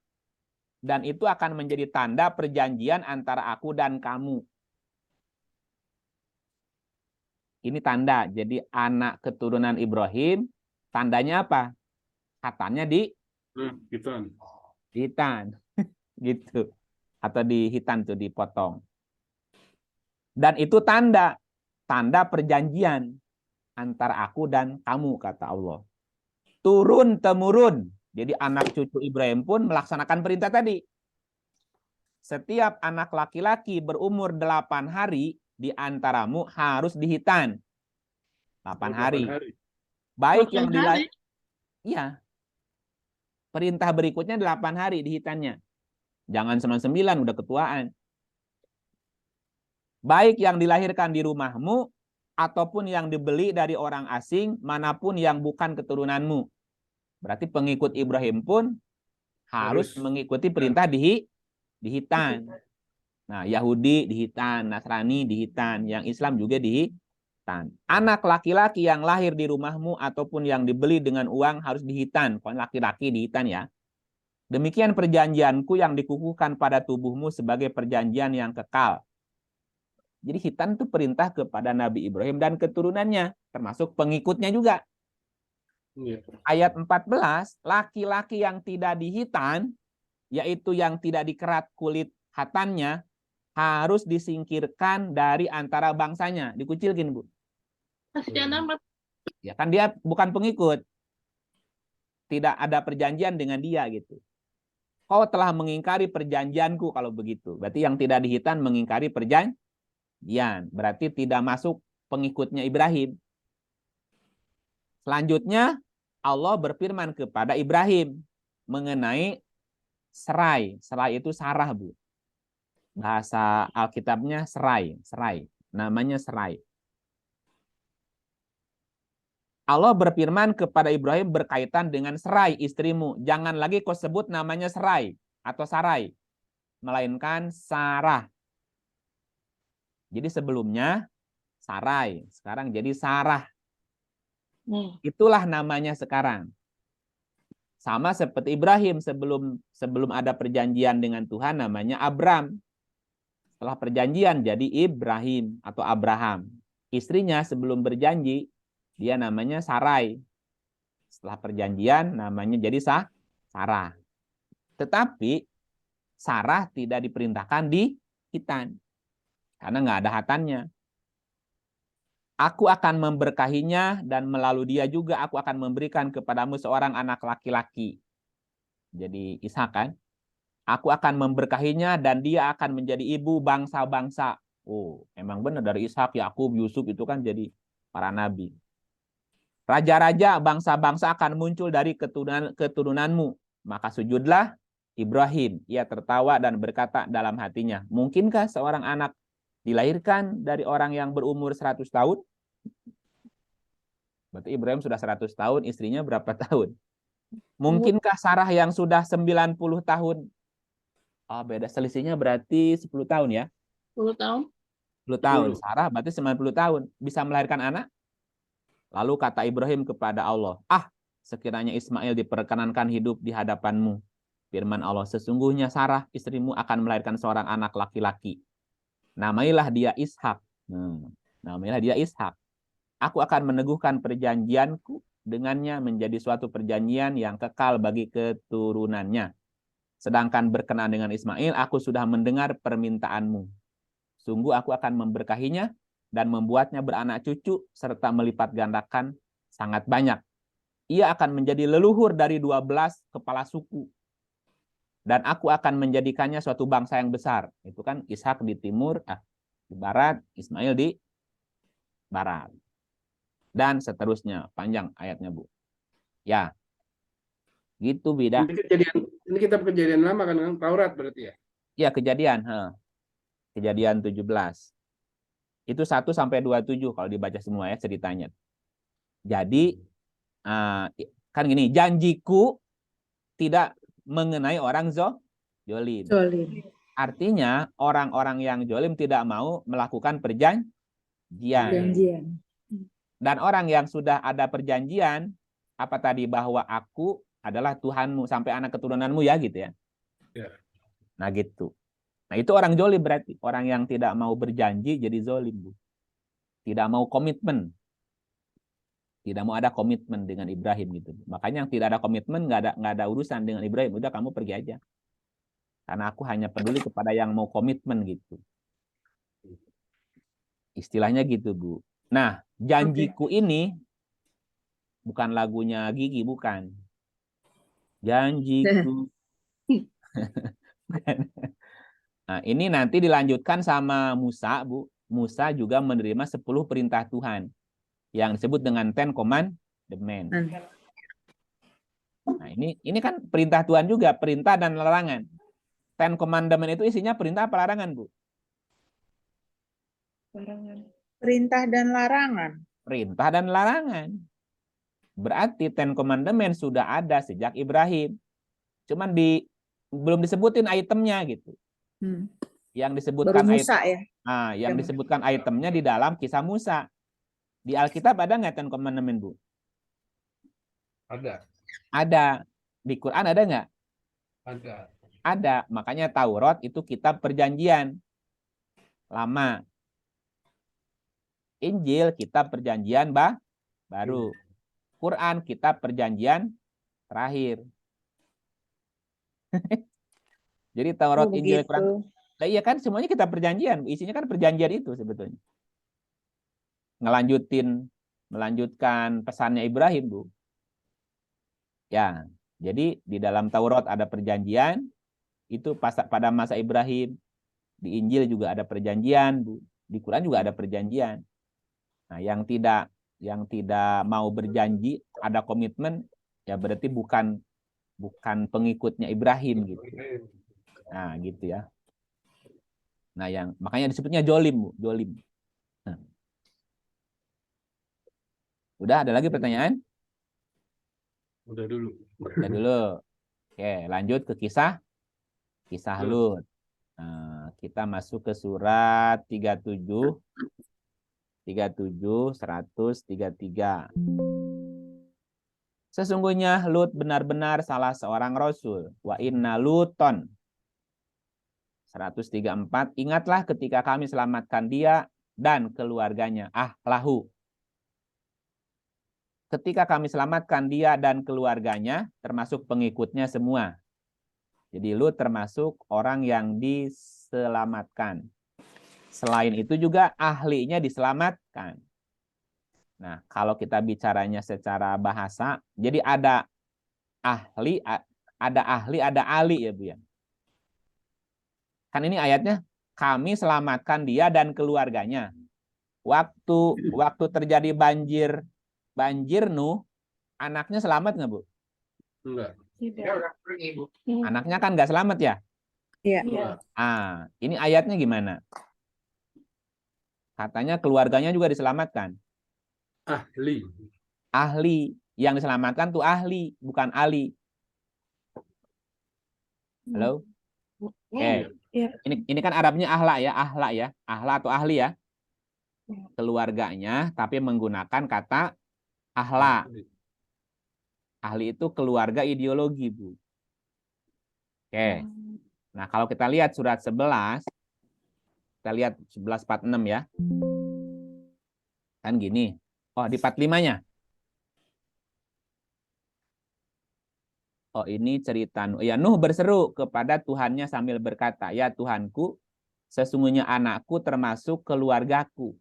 Dan itu akan menjadi tanda perjanjian antara aku dan kamu. Ini tanda. Jadi anak keturunan Ibrahim, tandanya apa? Hatannya dihitan. Gitu. Atau dihitan tuh dipotong. Dan itu tanda perjanjian antara aku dan kamu, kata Allah. Turun temurun. Jadi anak cucu Ibrahim pun melaksanakan perintah tadi. Setiap anak laki-laki berumur 8 hari di antaramu harus dihitan. 8 hari. Baik yang dilahirkan. Iya. Perintah berikutnya 8 hari dihitannya. Jangan 99 udah ketuaan. Baik yang dilahirkan di rumahmu ataupun yang dibeli dari orang asing manapun yang bukan keturunanmu. Berarti pengikut Ibrahim pun harus mengikuti perintah dihitan. Nah, Yahudi dihitan, Nasrani dihitan, yang Islam juga dihitan. Anak laki-laki yang lahir di rumahmu ataupun yang dibeli dengan uang harus dihitan. Pokoknya laki-laki dihitan ya. Demikian perjanjianku yang dikukuhkan pada tubuhmu sebagai perjanjian yang kekal. Jadi hitan itu perintah kepada Nabi Ibrahim dan keturunannya, termasuk pengikutnya juga. Ayat 14, laki-laki yang tidak dihitan, yaitu yang tidak dikerat kulit hatannya, harus disingkirkan dari antara bangsanya. Dikucilkin, Bu. Kasihan amat. Ya kan dia bukan pengikut. Tidak ada perjanjian dengan dia gitu. Kau telah mengingkari perjanjianku kalau begitu. Berarti yang tidak dihitan mengingkari perjanjian. Berarti tidak masuk pengikutnya Ibrahim. Selanjutnya Allah berfirman kepada Ibrahim mengenai serai. Serai itu Sarah, Bu. Bahasa Alkitabnya serai. Namanya serai. Allah berfirman kepada Ibrahim berkaitan dengan Serai, istrimu. Jangan lagi kau sebut namanya Serai atau Sarai, melainkan Sarah. Jadi sebelumnya Sarai, sekarang jadi Sarah. Itulah namanya sekarang. Sama seperti Ibrahim sebelum ada perjanjian dengan Tuhan namanya Abram. Setelah perjanjian jadi Ibrahim atau Abraham. Istrinya sebelum berjanji dia namanya Sarai. Setelah perjanjian namanya jadi Sarah. Tetapi Sarah tidak diperintahkan di Hitan karena nggak ada hatannya. Aku akan memberkahinya dan melalui dia juga aku akan memberikan kepadamu seorang anak laki-laki. Jadi Ishak kan? Aku akan memberkahinya dan dia akan menjadi ibu bangsa-bangsa. Oh, emang benar dari Ishak, Yakub, Yusuf itu kan jadi para nabi. Raja-raja bangsa-bangsa akan muncul dari keturunanmu. Maka sujudlah Ibrahim. Ia tertawa dan berkata dalam hatinya, mungkinkah seorang anak dilahirkan dari orang yang berumur 100 tahun? Berarti Ibrahim sudah 100 tahun, istrinya berapa tahun? Mungkinkah Sarah yang sudah 90 tahun? Oh, beda selisihnya berarti 10 tahun ya. 10 tahun. 10 tahun. Sarah berarti 90 tahun. Bisa melahirkan anak? Lalu kata Ibrahim kepada Allah, sekiranya Ismail diperkenankan hidup di hadapanmu. Firman Allah, sesungguhnya Sarah istrimu akan melahirkan seorang anak laki-laki. Namailah dia Ishak. Namailah dia Ishak. Aku akan meneguhkan perjanjianku dengannya menjadi suatu perjanjian yang kekal bagi keturunannya. Sedangkan berkenaan dengan Ismail, aku sudah mendengar permintaanmu. Sungguh aku akan memberkahinya dan membuatnya beranak cucu serta melipat gandakan sangat banyak. Ia akan menjadi leluhur dari 12 kepala suku. Dan aku akan menjadikannya suatu bangsa yang besar. Itu kan Ishak di timur, di barat, Ismail di barat. Dan seterusnya, panjang ayatnya, Bu. Ya. Gitu beda. Ini kitab kejadian lama kan, Taurat berarti ya? Ya, Kejadian. Kejadian 17. Itu 1 sampai 27 kalau dibaca semua ya ceritanya. Jadi kan gini, janjiku tidak mengenai orang zolim. Artinya orang-orang yang zolim tidak mau melakukan perjanjian. Dan orang yang sudah ada perjanjian, apa tadi, bahwa aku adalah Tuhanmu sampai anak keturunanmu ya gitu ya. Nah gitu. Nah itu orang zolim berarti. Orang yang tidak mau berjanji jadi zolim, Bu. Tidak mau komitmen. Tidak mau ada komitmen dengan Ibrahim gitu. Makanya yang tidak ada komitmen nggak ada urusan dengan Ibrahim. Udah kamu pergi aja. Karena aku hanya peduli kepada yang mau komitmen gitu. Istilahnya gitu, Bu. Nah, janjiku ini bukan lagunya Gigi, bukan. Janjiku. Nah, ini nanti dilanjutkan sama Musa, Bu. Musa juga menerima 10 perintah Tuhan yang disebut dengan Ten Commandments. Nah, ini kan perintah Tuhan juga, perintah dan larangan. Ten Commandments itu isinya perintah apa larangan, Bu? Perintah dan larangan. Perintah dan larangan. Berarti Ten Commandments sudah ada sejak Ibrahim. Cuman belum disebutin itemnya gitu. Yang disebutkan Baru Musa ya. Yang disebutkan itemnya di dalam kisah Musa. Di Alkitab ada nggak Ten Commandments, Bu? Ada. Ada. Di Quran ada nggak? Ada. Ada. Makanya Taurat itu kitab perjanjian lama. Injil kitab perjanjian baru. Quran kitab perjanjian terakhir. Jadi Taurat, Injil, Quran. Nah, iya kan semuanya kitab perjanjian. Isinya kan perjanjian itu sebetulnya. Melanjutkan pesannya Ibrahim, Bu. Ya, jadi di dalam Taurat ada perjanjian, itu pada masa Ibrahim. Di Injil juga ada perjanjian, Bu. Di Quran juga ada perjanjian. Nah, yang tidak mau berjanji, ada komitmen, ya berarti bukan pengikutnya Ibrahim gitu. Nah, gitu ya. Nah, makanya disebutnya jolim, Bu, jolim. Nah. Udah ada lagi pertanyaan? Udah dulu. Udah dulu. Oke, lanjut ke kisah Lut. Nah, kita masuk ke surat 37, 133. Sesungguhnya Lut benar-benar salah seorang rasul. Wa inna Luton. 134. Ingatlah ketika kami selamatkan dia dan keluarganya. Lahu. Ketika kami selamatkan dia dan keluarganya, termasuk pengikutnya semua. Jadi Lut termasuk orang yang diselamatkan. Selain itu juga ahlinya diselamatkan. Nah, kalau kita bicaranya secara bahasa, jadi ada ahli, ada ali ya Bu ya. Kan ini ayatnya, kami selamatkan dia dan keluarganya. Waktu terjadi banjir Nuh, anaknya selamat nggak Bu? Enggak. Anaknya kan nggak selamat ya? Iya. Ini ayatnya gimana? Katanya keluarganya juga diselamatkan. Ahli. Ahli. Yang diselamatkan tuh ahli, bukan ali. Halo? Oke. Ini kan Arabnya ahla ya, ahla atau ahli ya. Keluarganya tapi menggunakan kata ahla. Ahli itu keluarga ideologi, Bu. Oke. Nah, kalau kita lihat surat 11, kita lihat 11:46 ya. Kan gini. Oh, di 45-nya. Oh, ini cerita Nuh. Ya, Nuh berseru kepada Tuhannya sambil berkata, "Ya Tuhanku, sesungguhnya anakku termasuk keluargaku.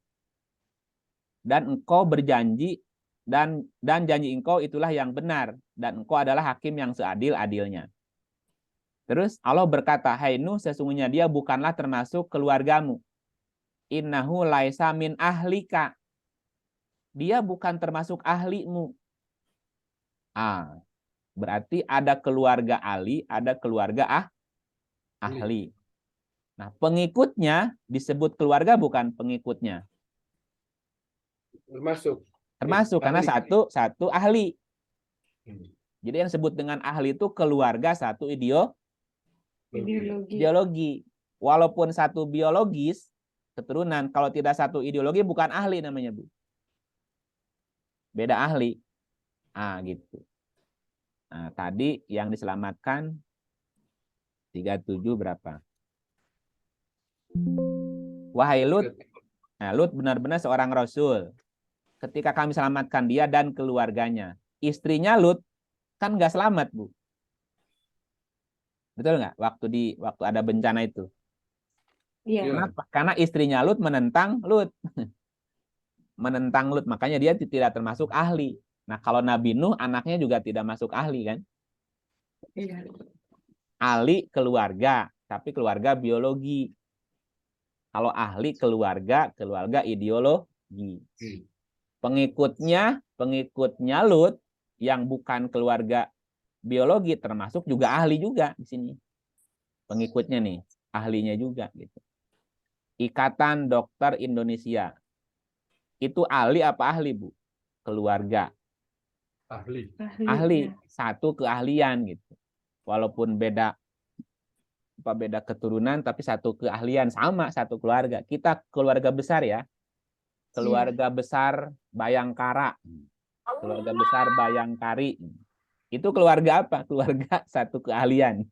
Dan engkau berjanji dan janji engkau itulah yang benar dan engkau adalah hakim yang seadil-adilnya." Terus Allah berkata, "Hai Nuh, sesungguhnya dia bukanlah termasuk keluargamu. Innahu laisa min ahlika." Dia bukan termasuk ahlimu. Berarti ada keluarga Ali, ada keluarga ahli. Nah, pengikutnya disebut keluarga bukan pengikutnya. Termasuk karena satu ahli. Jadi yang disebut dengan ahli itu keluarga satu ideologi. Walaupun satu biologis, keturunan, kalau tidak satu ideologi bukan ahli namanya, Bu. Beda ahli. Gitu. Nah, tadi yang diselamatkan 37 berapa? Wahai Lut, Lut benar-benar seorang rasul. Ketika kami selamatkan dia dan keluarganya. Istrinya Lut kan nggak selamat, Bu. Betul nggak? Waktu ada bencana itu. Iya. Kenapa? Karena istrinya Lut menentang Lut. Menentang Lut, makanya dia tidak termasuk ahli. Nah, kalau Nabi Nuh anaknya juga tidak masuk ahli kan? Iya. Ahli keluarga, tapi keluarga biologi. Kalau ahli keluarga ideologi. Pengikutnya Lut yang bukan keluarga biologi termasuk juga ahli juga di sini. Pengikutnya nih, ahlinya juga gitu. Ikatan Dokter Indonesia. Itu ahli apa ahli, Bu? Keluarga. Ahli. Satu keahlian gitu. Walaupun beda keturunan tapi satu keahlian, sama satu keluarga. Kita keluarga besar ya. Keluarga besar Bayangkara. Keluarga besar Bayangkari. Itu keluarga apa? Keluarga satu keahlian.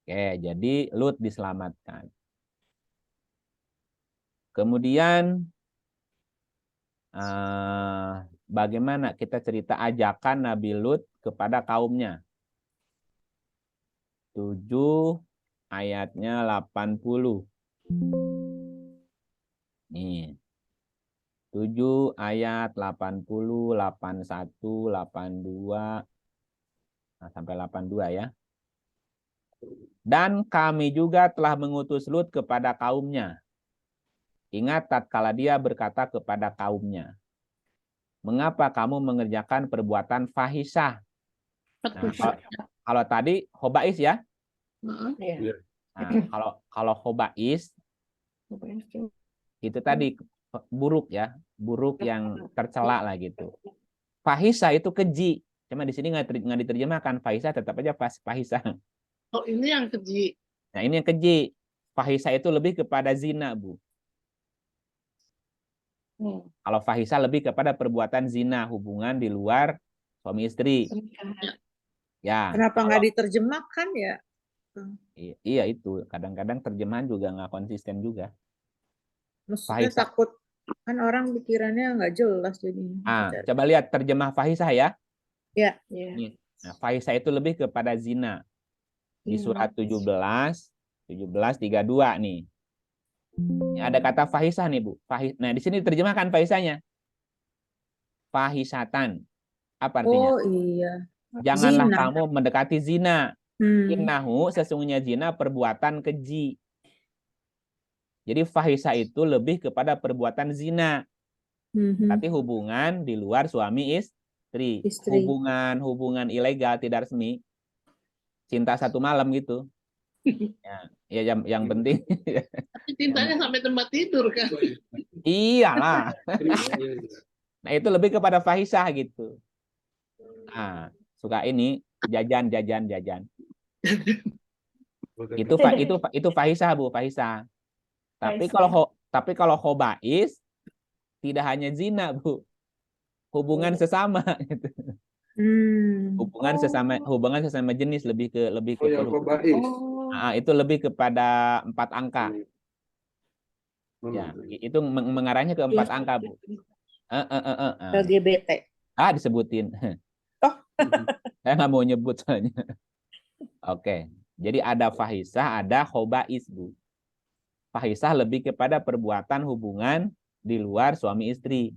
Oke, jadi Lut diselamatkan. Kemudian bagaimana kita cerita ajakan Nabi Lut kepada kaumnya? 7 ayatnya 80. Nih. 7 ayat 80, 81, 82 sampai 82 ya. Dan kami juga telah mengutus Lut kepada kaumnya. Ingat tatkala dia berkata kepada kaumnya, "Mengapa kamu mengerjakan perbuatan fahisyah?" Nah, kalau tadi hobais ya. Nah, kalau hobais itu tadi buruk ya, buruk yang tercela lah gitu. Fahisyah itu keji. Cuma di sini nggak diterjemahkan fahisyah, tetap aja fahisyah. Oh, ini yang keji. Nah, ini yang keji. Fahisyah itu lebih kepada zina, Bu. Kalau fahisyah lebih kepada perbuatan zina, hubungan di luar suami istri. Ya. Kenapa nggak diterjemahkan ya? Kang. Iya itu. Kadang-kadang terjemahan juga nggak konsisten juga. Maksudnya Fahisah. takut kan orang pikirannya nggak jelas jadinya. Coba lihat terjemah fahisah ya. Ya, Iya. Nih. Nah, fahisah itu lebih kepada zina. Di surat 17:32 nih. Ini ada kata fahisah nih, Bu. Nah, di sini diterjemahkan fahisahnya. Fahisatan. Apa artinya? oh iya, Janganlah zina. kamu mendekati zina. Hmm. Innahu sesungguhnya zina perbuatan keji. Jadi fahisah itu lebih kepada perbuatan zina. Mhm. Berarti hubungan di luar suami istri. Istri. Hubungan ilegal tidak resmi. Cinta satu malam gitu. Ya yang penting Tapi cintanya sampai tempat tidur kan. iyalah. Iya. Nah, itu lebih kepada fahisah gitu. Nah, suka ini jajan. Itu fahisah, Bu, fahisah. Tapi kalau khobais tidak hanya zina, Bu. Hubungan sesama gitu. Hubungan sesama jenis lebih ke Oh, yang kobais. itu lebih kepada 4 angka. Ya, itu mengarahnya ke 4 angka, Bu. LGBT. Disebutin. Oh. Saya nggak mau nyebut soalnya. Oke. Jadi ada fahisah, ada khobais, Bu. Fahisah lebih kepada perbuatan hubungan di luar suami istri.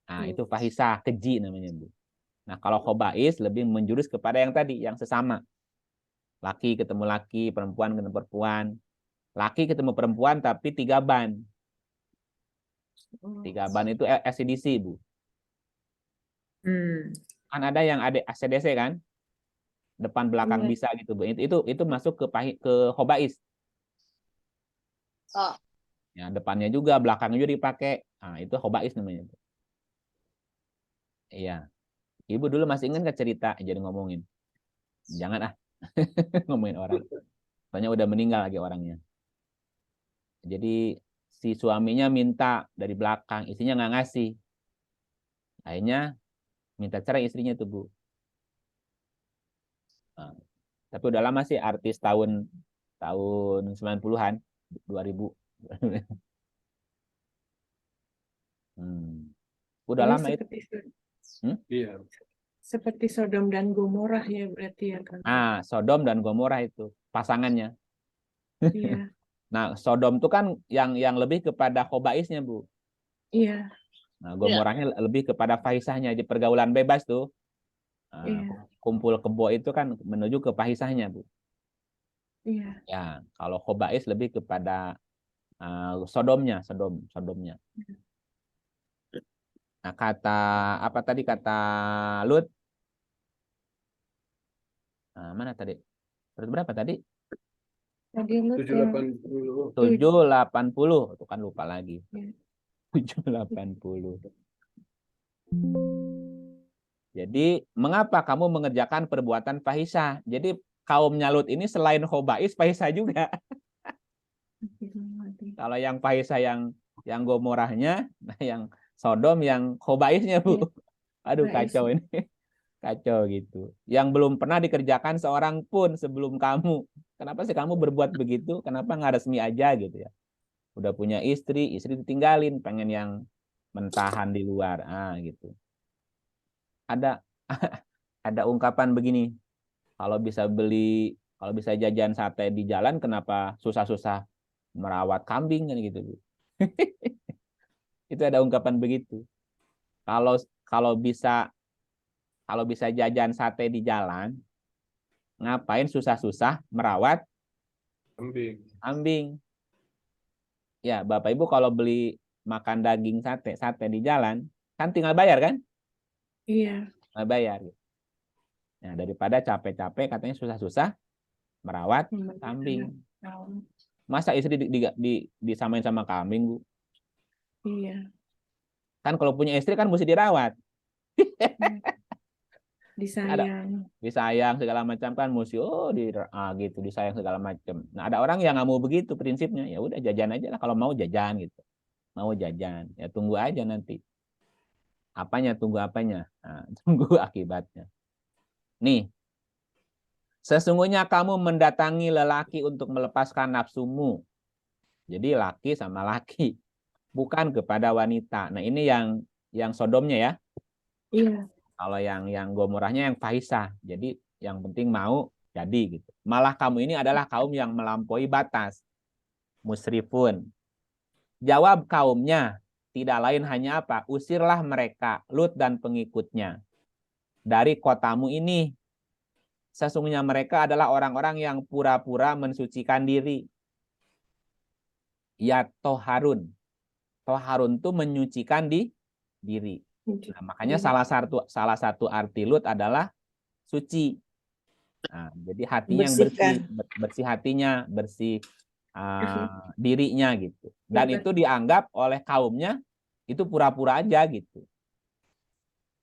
Nah, itu fahisah, keji namanya, Bu. Nah, kalau khobais lebih menjurus kepada yang tadi, yang sesama. Laki ketemu laki, perempuan ketemu perempuan. Laki ketemu perempuan tapi 3 ban. 3 ban itu SCDC, Bu. Kan ada yang ada ACDC kan? Depan belakang bisa gitu, Bu. Itu masuk ke khobais. Oh. Ya, depannya juga, belakangnya juga dipakai. Nah, itu khobais namanya. Iya. Ibu dulu masih ingat nggak cerita jadi ngomongin? Jangan ngomongin orang. Soalnya udah meninggal lagi orangnya. Jadi si suaminya minta dari belakang, istrinya nggak ngasih. Akhirnya minta cerai istrinya tuh, Bu. Nah, tapi udah lama sih, artis tahun 90-an, 2000. Udah lama itu. Iya. Seperti Sodom dan Gomorrah ya berarti ya kan. Sodom dan Gomorrah itu pasangannya. Iya. Nah, Sodom itu kan yang lebih kepada khobaisnya, Bu. Iya. Nah, Gomorrahnya lebih kepada fahisahnya, di pergaulan bebas tuh. Iya. Kumpul kebo itu kan menuju ke fahisahnya, Bu. Iya. Ya, kalau khobais lebih kepada sodomnya. Nah, apa tadi kata Lut? Mana tadi? Terus berapa tadi? Tadi lu 780. Itu kan lupa lagi. Ya. 780. Jadi, mengapa kamu mengerjakan perbuatan fahisah? Jadi, kaumnya Lut ini selain khobais, fahisah juga. Kalau yang fahisah yang Gomorahnya, nah yang Sodom yang khobaisnya, Bu. Aduh, kacau ini. Kacau gitu. Yang belum pernah dikerjakan seorang pun sebelum kamu. Kenapa sih kamu berbuat begitu? Kenapa nggak resmi aja gitu ya? Udah punya istri ditinggalin, pengen yang mentahan di luar. Gitu. Ada ungkapan begini. Kalau bisa jajan sate di jalan, kenapa susah-susah merawat kambing kan gitu, Bu. Itu ada ungkapan begitu. Kalau bisa jajan sate di jalan, ngapain susah-susah merawat kambing? Ya, Bapak Ibu kalau beli makan daging sate di jalan, kan tinggal bayar kan? Iya. Tinggal bayar. Nah, daripada capek-capek katanya susah-susah merawat kambing. Masa istri disamain sama kambing, Bu? Iya. Kan kalau punya istri kan mesti dirawat. Disayang segala macam kan mesti gitu, disayang segala macam. Nah, ada orang yang nggak mau begitu prinsipnya. Ya udah jajan aja lah, kalau mau jajan gitu. Mau jajan, ya tunggu aja nanti. Tunggu apanya? Tunggu akibatnya. Nih. Sesungguhnya kamu mendatangi lelaki untuk melepaskan nafsumu. Jadi laki sama laki, bukan kepada wanita. Nah, ini yang Sodomnya ya. Iya. Kalau yang Gomorrahnya yang fahisah. Jadi yang penting mau jadi gitu. Malah kamu ini adalah kaum yang melampaui batas. Musrifun. Jawab kaumnya, tidak lain hanya apa? Usirlah mereka, Lut dan pengikutnya, dari kotamu ini. Sesungguhnya mereka adalah orang-orang yang pura-pura mensucikan diri. Ya toharun. Toharun itu menyucikan diri. Nah, makanya salah satu arti Lut adalah suci. Nah, jadi hatinya yang bersih, bersih hatinya, bersih dirinya gitu. Dan itu dianggap oleh kaumnya itu pura-pura aja gitu.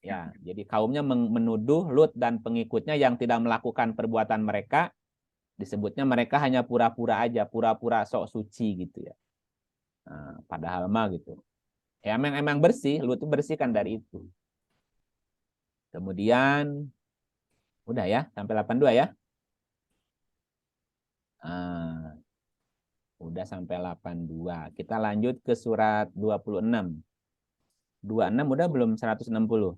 Ya, jadi kaumnya menuduh Lut dan pengikutnya yang tidak melakukan perbuatan mereka, disebutnya mereka hanya pura-pura aja, pura-pura sok suci gitu ya. Nah, padahal mah gitu. Ya, emang bersih, Lut itu bersih kan dari itu. Kemudian udah ya, sampai 82 ya. Udah sampai 82. Kita lanjut ke surat 26. 26 udah belum 160?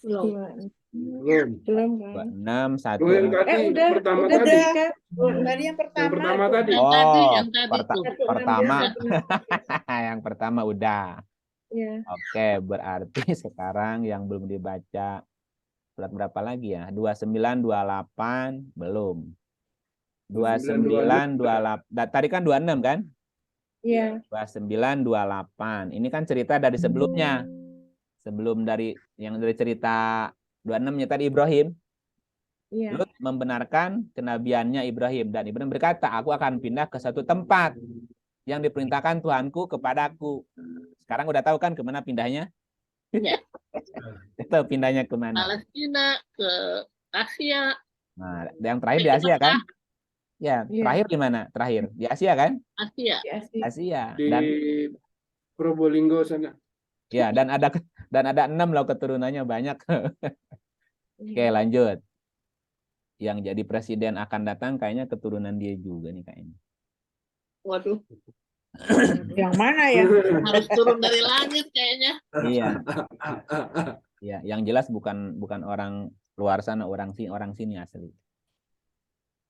Belum. Belum kan? 26, 1. yang tadi Udah tadi. kan? Tadi yang pertama tadi. Yang tadi tuh. Pertama. Yang pertama udah. Iya. Oke, berarti sekarang yang belum dibaca surat berapa lagi ya? 29, 28 belum. 29, 28. Tadi kan 26 kan? Iya. 29, 28. Ini kan cerita dari sebelumnya. Sebelum dari cerita 26-nya tadi Ibrahim. Iya. Lut membenarkan kenabiannya Ibrahim. Dan Ibrahim berkata, aku akan pindah ke satu tempat yang diperintahkan Tuhanku kepadaku. Sekarang udah tahu kan kemana pindahnya? Ya. Itu pindahnya kemana? Palestina ke Asia. Nah, yang terakhir di Asia kan? Ya, terakhir di mana? Terakhir di Asia kan? Asia. Asia. Di Dan Probolinggo sana. ya, dan ada 6 loh keturunannya banyak. Oke, lanjut. Yang jadi presiden akan datang kayaknya keturunan dia juga nih kayaknya. Waduh, Yang mana ya? harus turun dari langit kayaknya. Iya. Ya, yang jelas bukan orang luar sana, orang sini asli.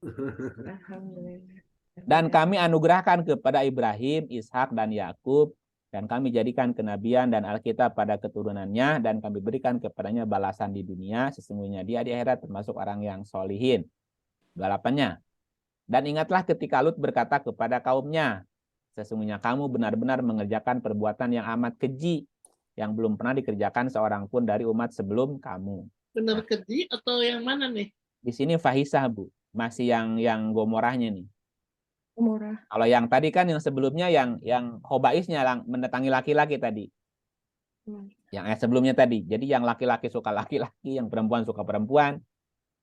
Alhamdulillah. Dan kami anugerahkan kepada Ibrahim, Ishak dan Yakub, dan kami jadikan kenabian dan Alkitab pada keturunannya, dan kami berikan kepadanya balasan di dunia, sesungguhnya dia di akhirat termasuk orang yang solihin. 28-nya. Dan ingatlah ketika Lut berkata kepada kaumnya, sesungguhnya kamu benar-benar mengerjakan perbuatan yang amat keji, yang belum pernah dikerjakan seorang pun dari umat sebelum kamu. Bener keji atau yang mana nih? Di sini fahisah, Bu. Masih yang Gomorrahnya nih. Murah. Kalau yang tadi kan yang sebelumnya yang khobaisnya mendatangi laki-laki tadi. Yang sebelumnya tadi. Jadi yang laki-laki suka laki-laki, yang perempuan suka perempuan.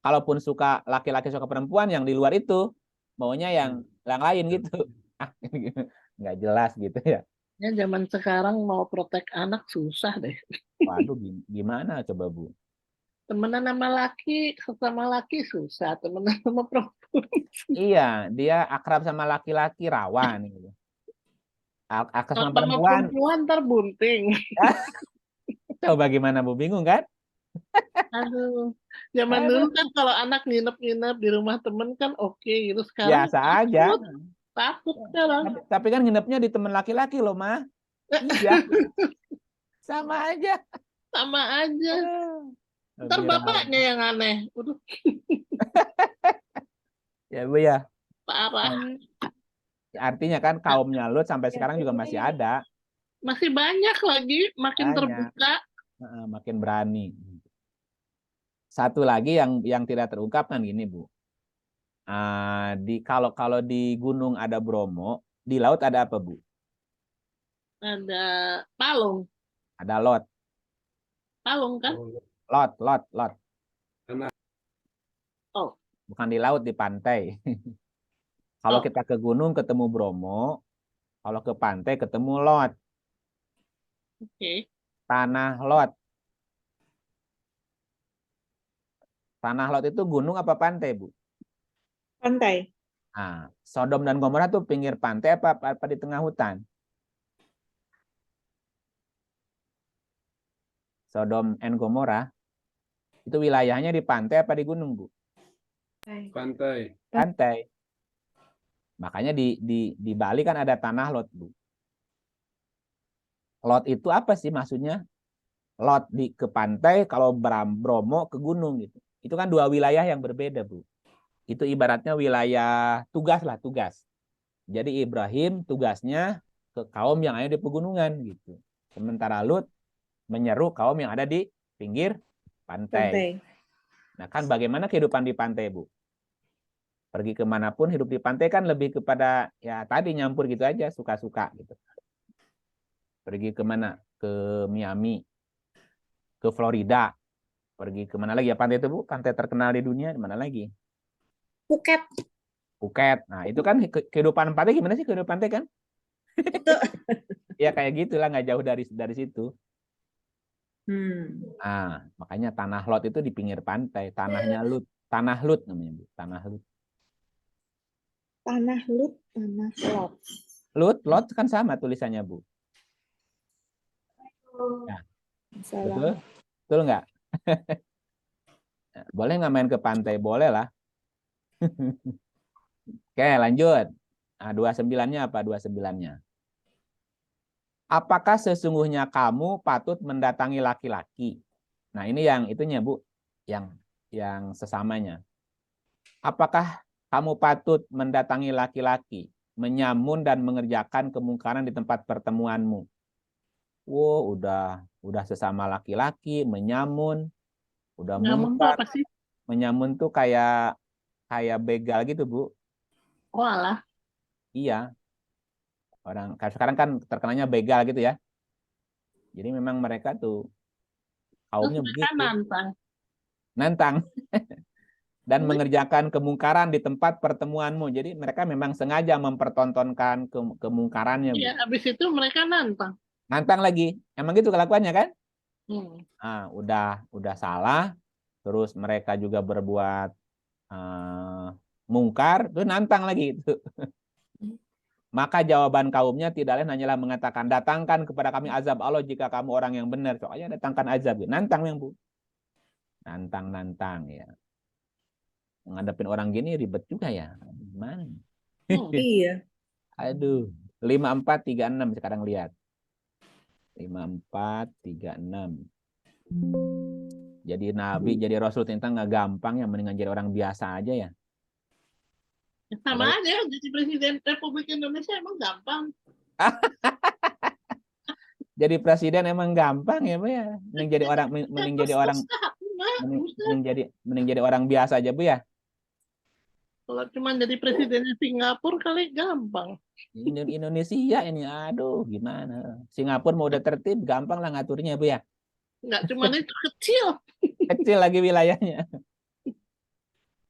Kalaupun suka laki-laki suka perempuan, yang di luar itu maunya yang lain gitu. Nggak jelas gitu ya. Ya zaman sekarang mau protek anak susah deh. Waduh, gimana coba Bu? Temenan sama laki, sesama laki susah. Temenan sama perempuan. Iya, dia akrab sama laki-laki rawan gitu. Akrab sama Sama perempuan ntar bunting. Coba gimana Bu, bingung kan? Aduh, zaman dulu kan kalau anak nginep-nginep di rumah temen kan oke gitu. Sekarang Biasa aja. Takut sekarang. Tapi kan nginepnya di temen laki-laki loh, Mah. Iya. Sama aja. Sama aja. Ntar bapaknya yang aneh. Udah. Ya Bu ya. Parah. Artinya kan kaumnya Lut sampai sekarang juga masih ada. Masih banyak lagi, makin terbuka. Makin berani. Satu lagi yang tidak terungkap kan gini Bu. Kalau di gunung ada Bromo, di laut ada apa Bu? Ada palung. Ada lot. Palung kan? Lot. Oh. Bukan di laut, di pantai. Kalau kita ke gunung ketemu Bromo, kalau ke pantai ketemu lot. Oke. Tanah lot. Tanah Lot itu gunung apa pantai, Bu? Pantai. Nah, Sodom dan Gomora tuh pinggir pantai apa di tengah hutan? Sodom and Gomora itu wilayahnya di pantai apa di gunung, Bu? Pantai. Pantai. Makanya di Bali kan ada tanah Lot, Bu. Lot itu apa sih maksudnya? Lot ke pantai, kalau Bromo ke gunung gitu. Itu kan dua wilayah yang berbeda, Bu. Itu ibaratnya wilayah tugas lah, tugas. Jadi Ibrahim tugasnya ke kaum yang ada di pegunungan gitu. Sementara Lut menyeru kaum yang ada di pinggir pantai. Nah kan bagaimana kehidupan di pantai, Bu? Pergi kemanapun hidup di pantai kan lebih kepada ya tadi nyampur gitu aja, suka-suka gitu. Pergi kemana? Ke Miami, ke Florida, pergi kemana lagi ya pantai itu, Bu? Pantai terkenal di dunia, di mana lagi? Phuket. Phuket. Nah itu kan kehidupan pantai gimana sih kehidupan pantai kan? Itu. Ya kayak gitulah, nggak jauh dari situ. Hmm. Nah makanya tanah Lot itu di pinggir pantai, tanahnya Lut, tanah Lut namanya, Bu. Tanah Lut. Tanah Lut, tanah Lot. Lot kan sama tulisannya, Bu. Ya, betul? Salah. Betul nggak? Boleh nggak main ke pantai? Boleh lah. Oke, lanjut. Nah, 29-nya apa 29-nya? Apakah sesungguhnya kamu patut mendatangi laki-laki? Nah, ini yang itunya, Bu. Yang sesamanya. Apakah kamu patut mendatangi laki-laki, menyamun dan mengerjakan kemungkaran di tempat pertemuanmu? Wow, udah sesama laki-laki, menyamun, udah Nyamun tuh mungkar. apa sih? Menyamun tuh kayak begal gitu, Bu. Oh alah. Iya. Orang sekarang kan terkenalnya begal gitu ya. Jadi memang mereka tuh Terus kaumnya mereka begitu. nantang. Nantang. Dan mengerjakan kemungkaran di tempat pertemuanmu. Jadi mereka memang sengaja mempertontonkan kemungkarannya, Bu. Iya, habis itu mereka nantang. Nantang lagi. Emang gitu kelakuannya kan? Hmm. Nah, udah salah. Terus mereka juga berbuat mungkar, terus nantang lagi itu. Maka jawaban kaumnya tidak lain hanyalah mengatakan, datangkan kepada kami azab Allah jika kamu orang yang benar. Soalnya datangkan azab. Nantang yang, Bu. Nantang ya. Ngadepin orang gini ribet juga ya. Gimana? Iya. Aduh. 5436 sekarang lihat. 5436. Jadi nabi, jadi rasul ternyata nggak gampang ya, mendingan jadi orang biasa aja ya. Sama aja jadi presiden Republik Indonesia emang gampang. Jadi presiden emang gampang ya, Bu ya. Mending jadi orang mending jadi orang biasa aja, Bu ya. Kalau cuma jadi presidennya Singapura kali gampang. Indonesia ini aduh gimana. Singapura mau udah tertib gampang lah ngaturnya, Bu ya. Nggak cuma itu, kecil. Kecil lagi wilayahnya.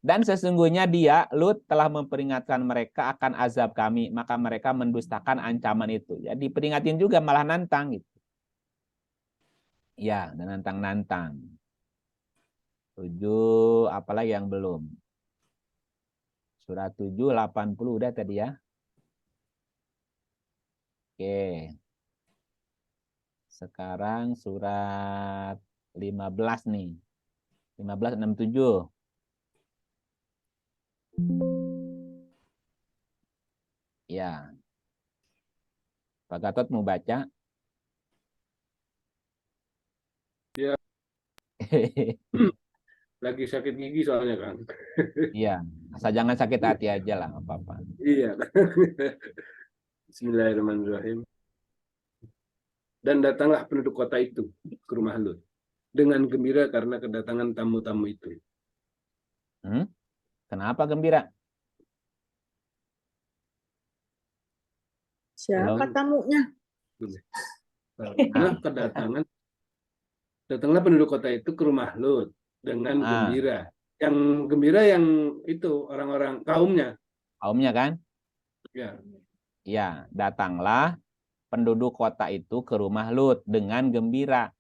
Dan sesungguhnya dia, Lut, telah memperingatkan mereka akan azab kami, maka mereka mendustakan ancaman itu. Ya, diperingatin juga malah nantang gitu. Ya, dan nantang-nantang. 7, apalagi yang belum? Surat 7, 80 udah tadi ya. Oke. Sekarang surat 15 nih. 1567. Ya. Pak Gatot mau baca? Ya, lagi sakit gigi soalnya kan. Iya. Asal jangan sakit hati aja lah, nggak apa-apa. Iya. Bismillahirrahmanirrahim. Dan datanglah penduduk kota itu ke rumah Lut dengan gembira karena kedatangan tamu-tamu itu. Kenapa gembira? Siapa tamunya? Karena datanglah penduduk kota itu ke rumah Lut dengan gembira. Yang gembira yang itu orang-orang kaumnya. Kaumnya kan? Ya. Ya, datanglah penduduk kota itu ke rumah Lut dengan gembira.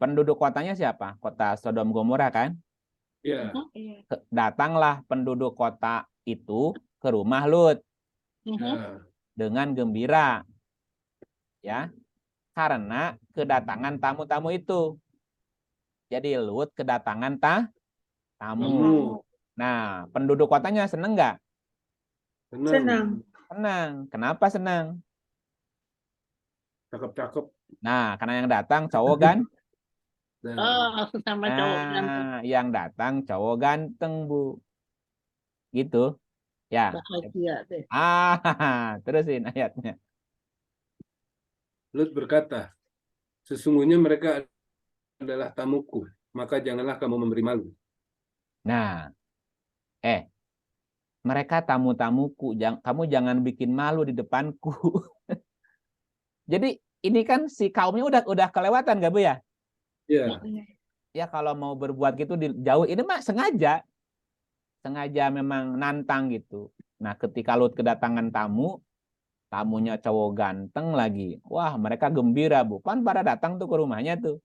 penduduk kotanya siapa? Kota Sodom Gomora kan? Ya. Iya. Datanglah penduduk kota itu ke rumah Lut Ya. dengan gembira, ya, karena kedatangan tamu-tamu itu. Jadi Lut kedatangan tamu. Kamu Nah, penduduk kotanya seneng nggak? Senang. Senang. Kenapa senang? Cakep-cakep. Nah, karena yang datang cowok kan? Nah, Sesama cowok ganteng. Nah, yang datang cowok ganteng, Bu. Gitu. Ya. Bahagia deh. Terusin ayatnya. Lut berkata, sesungguhnya mereka adalah tamuku, maka janganlah kamu memberi malu. Nah, mereka tamu-tamuku, kamu jangan bikin malu di depanku. Jadi ini kan si kaumnya udah kelewatan gak, Bu ya? Ya. Ya kalau mau berbuat gitu jauh, ini mah sengaja memang nantang gitu. Nah, ketika Lut kedatangan tamunya cowok ganteng lagi. Wah, mereka gembira, Bu. Kan pada datang tuh ke rumahnya tuh.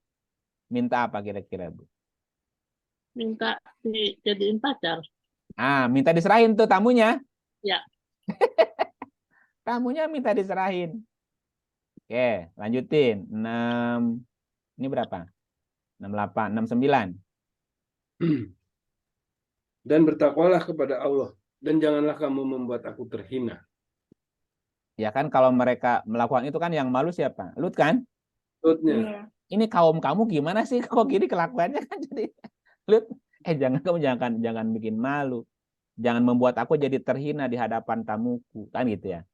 Minta apa kira-kira, Bu? Minta dijadiin pacar. Minta diserahin tuh tamunya. Ya. Tamunya minta diserahin. Oke, lanjutin. 6, ini berapa? 68, 69. Dan bertakwalah kepada Allah, dan janganlah kamu membuat aku terhina. Ya kan kalau mereka melakukan itu kan yang malu siapa? Lut kan? Lutnya, Iya. Ini kaum kamu gimana sih kok gini kelakuannya kan jadi Lut, kamu jangan bikin malu. Jangan membuat aku jadi terhina di hadapan tamuku. Kan gitu ya.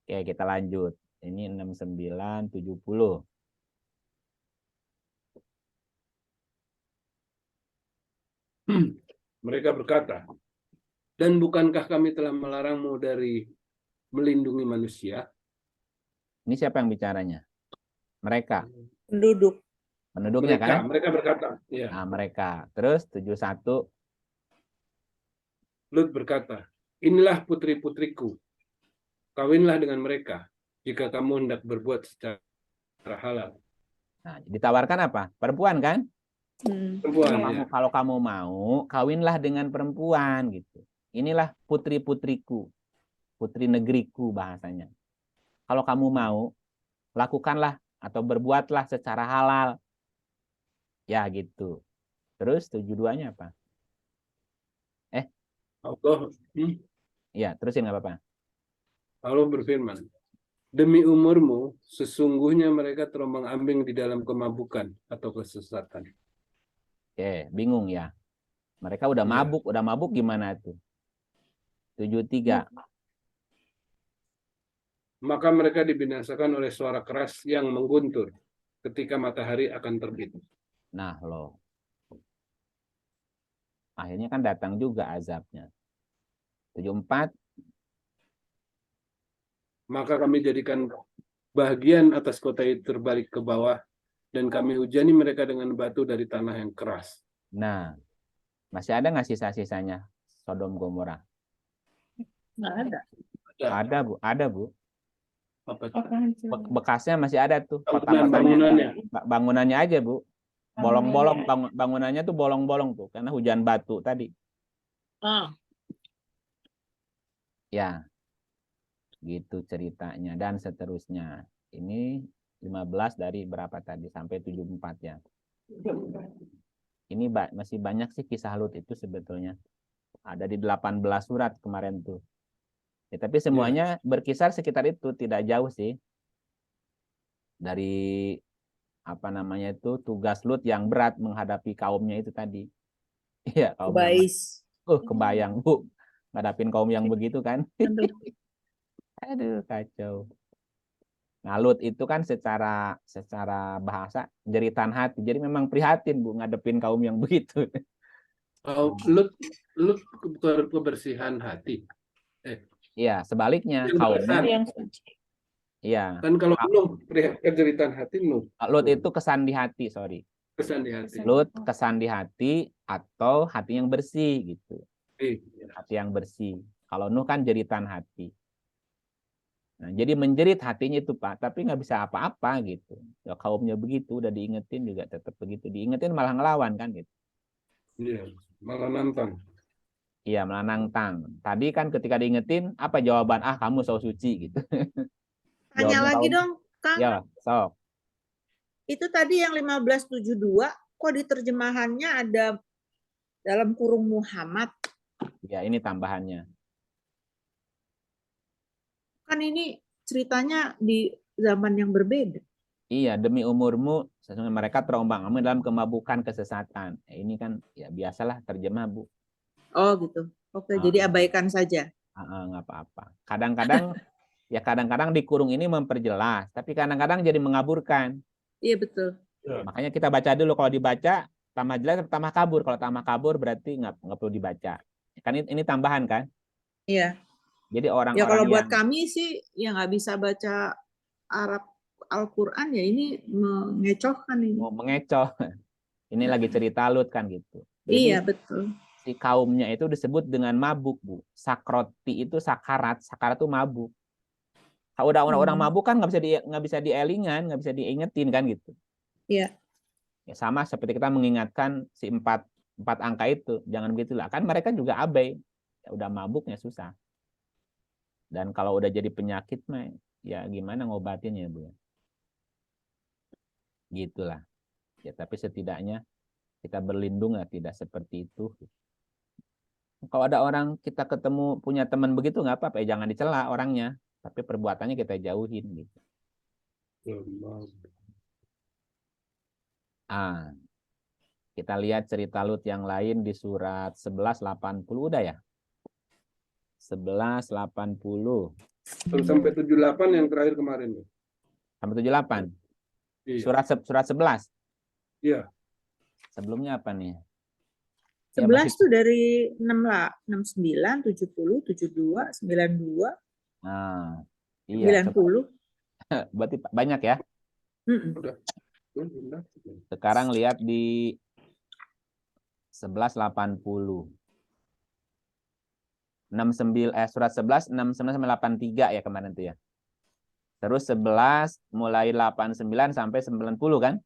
Oke, kita lanjut. Ini 69, 70. mereka berkata, dan bukankah kami telah melarangmu dari melindungi manusia? Ini siapa yang bicaranya? Mereka. Penduduk. Penduduknya kan? Mereka berkata, ya. Nah, mereka. Terus 71. Lut berkata, inilah putri-putriku, kawinlah dengan mereka, jika kamu hendak berbuat secara halal. Nah, ditawarkan apa? Perempuan kan? Perempuan, ya. Kalau kamu mau, kawinlah dengan perempuan gitu. Inilah putri-putriku, putri negeriku bahasanya. Kalau kamu mau, lakukanlah atau berbuatlah secara halal. Ya gitu. Terus 72-nya apa? Allah, Ya, terusin nggak apa-apa. Allah berfirman, demi umurmu, sesungguhnya mereka terombang-ambing di dalam kemabukan atau kesesatan. Oke, bingung ya. Mereka udah Iya. mabuk gimana tuh? 73. Maka mereka dibinasakan oleh suara keras yang mengguntur ketika matahari akan terbit. Nah, loh. Akhirnya kan datang juga azabnya. 74. Maka kami jadikan bagian atas kota itu terbalik ke bawah, dan kami hujani mereka dengan batu dari tanah yang keras. Nah, masih ada nggak sisa-sisanya Sodom Gomora? Nggak ada. Ada, Bu. Ada, Bu. Apa Bekasnya masih ada tuh. bangunannya? Bangunannya aja, Bu. Bolong-bolong. Bangunannya tuh bolong-bolong tuh. Karena hujan batu tadi. Ya. Gitu ceritanya. Dan seterusnya. Ini 15 dari berapa tadi? Sampai 74 ya. Ini masih banyak sih kisah Lut itu sebetulnya. Ada di 18 surat kemarin tuh. Ya, tapi semuanya berkisar sekitar itu. Tidak jauh sih. Dari apa namanya itu tugas Lut yang berat menghadapi kaumnya itu tadi. Iya, kaum kebayang, Bu. Ngadapin kaum yang begitu kan. Aduh, kacau. Nah, Lut itu kan secara bahasa jeritan hati. Jadi memang prihatin, Bu, ngadepin kaum yang begitu. Lut kebersihan hati. Iya, sebaliknya kaumnya yang suci. iya. Kan kalau Nuh kejeritan hati Nuh. Lut itu kesan di hati, sorry. Kesan di hati. Lut kesan di hati atau hati yang bersih gitu. Hati yang bersih. Kalau Nuh kan jeritan hati. Nah, jadi menjerit hatinya itu Pak, tapi nggak bisa apa-apa gitu. Ya kaumnya begitu, udah diingetin juga tetap begitu. Diingetin malah ngelawan kan gitu. Iya, malah nantang. Iya, malah nantang. Tadi kan ketika diingetin, apa jawaban? Ah, kamu so suci gitu. Tanya Jawabnya lagi kaum, dong, Kang. ya sok. Itu tadi yang 1572, kok di terjemahannya ada dalam kurung Muhammad? Ya, ini tambahannya. Kan ini ceritanya di zaman yang berbeda. Iya, demi umurmu, sesungguhnya mereka terombang-ambing dalam kemabukan kesesatan. Ini kan ya biasalah terjemah, Bu. Oh gitu. Oke, jadi abaikan saja. Nggak apa-apa. Kadang-kadang ya kadang-kadang di kurung ini memperjelas, tapi kadang-kadang jadi mengaburkan. Iya betul. Makanya kita baca dulu, kalau dibaca tambah jelas tambah kabur. Kalau tambah kabur berarti nggak perlu dibaca. Kan ini tambahan kan? Iya. Jadi Ya orang-orang kalau yang buat kami sih yang nggak bisa baca Arab Al-Quran ya ini mengecohkan ini. mau mengecoh, ini lagi cerita Lut kan gitu. Jadi Iya betul. si kaumnya itu disebut dengan mabuk, Bu. Sakroti itu sakarat itu mabuk. Kalau udah orang-orang mabuk kan nggak bisa dielingan, nggak bisa diingetin kan gitu. Iya. Ya sama seperti kita mengingatkan si empat angka itu, jangan begitulah. Kan mereka juga abai, ya udah mabuknya susah. Dan kalau udah jadi penyakit mah, ya gimana ngobatinnya, Bu? Gitulah. Ya tapi setidaknya kita berlindung lah, tidak seperti itu. Kalau ada orang kita ketemu punya teman begitu nggak apa-apa, ya jangan dicela orangnya, tapi perbuatannya kita jauhin gitu. Kita lihat cerita Lut yang lain di surat 1180 udah ya? 1180 Terus sampai 78 yang terakhir kemarin. sampai 78. Iya. Surat 11. Iya. Sebelumnya apa nih? 11 tuh dari 69, 70, 72, 92, Nah, iya. 90. Berarti banyak ya. Udah. Sekarang lihat di 1180. 69 surat 11 69 sampai 83 ya kemarin tuh ya. Terus 11 mulai 89 sampai 90 kan?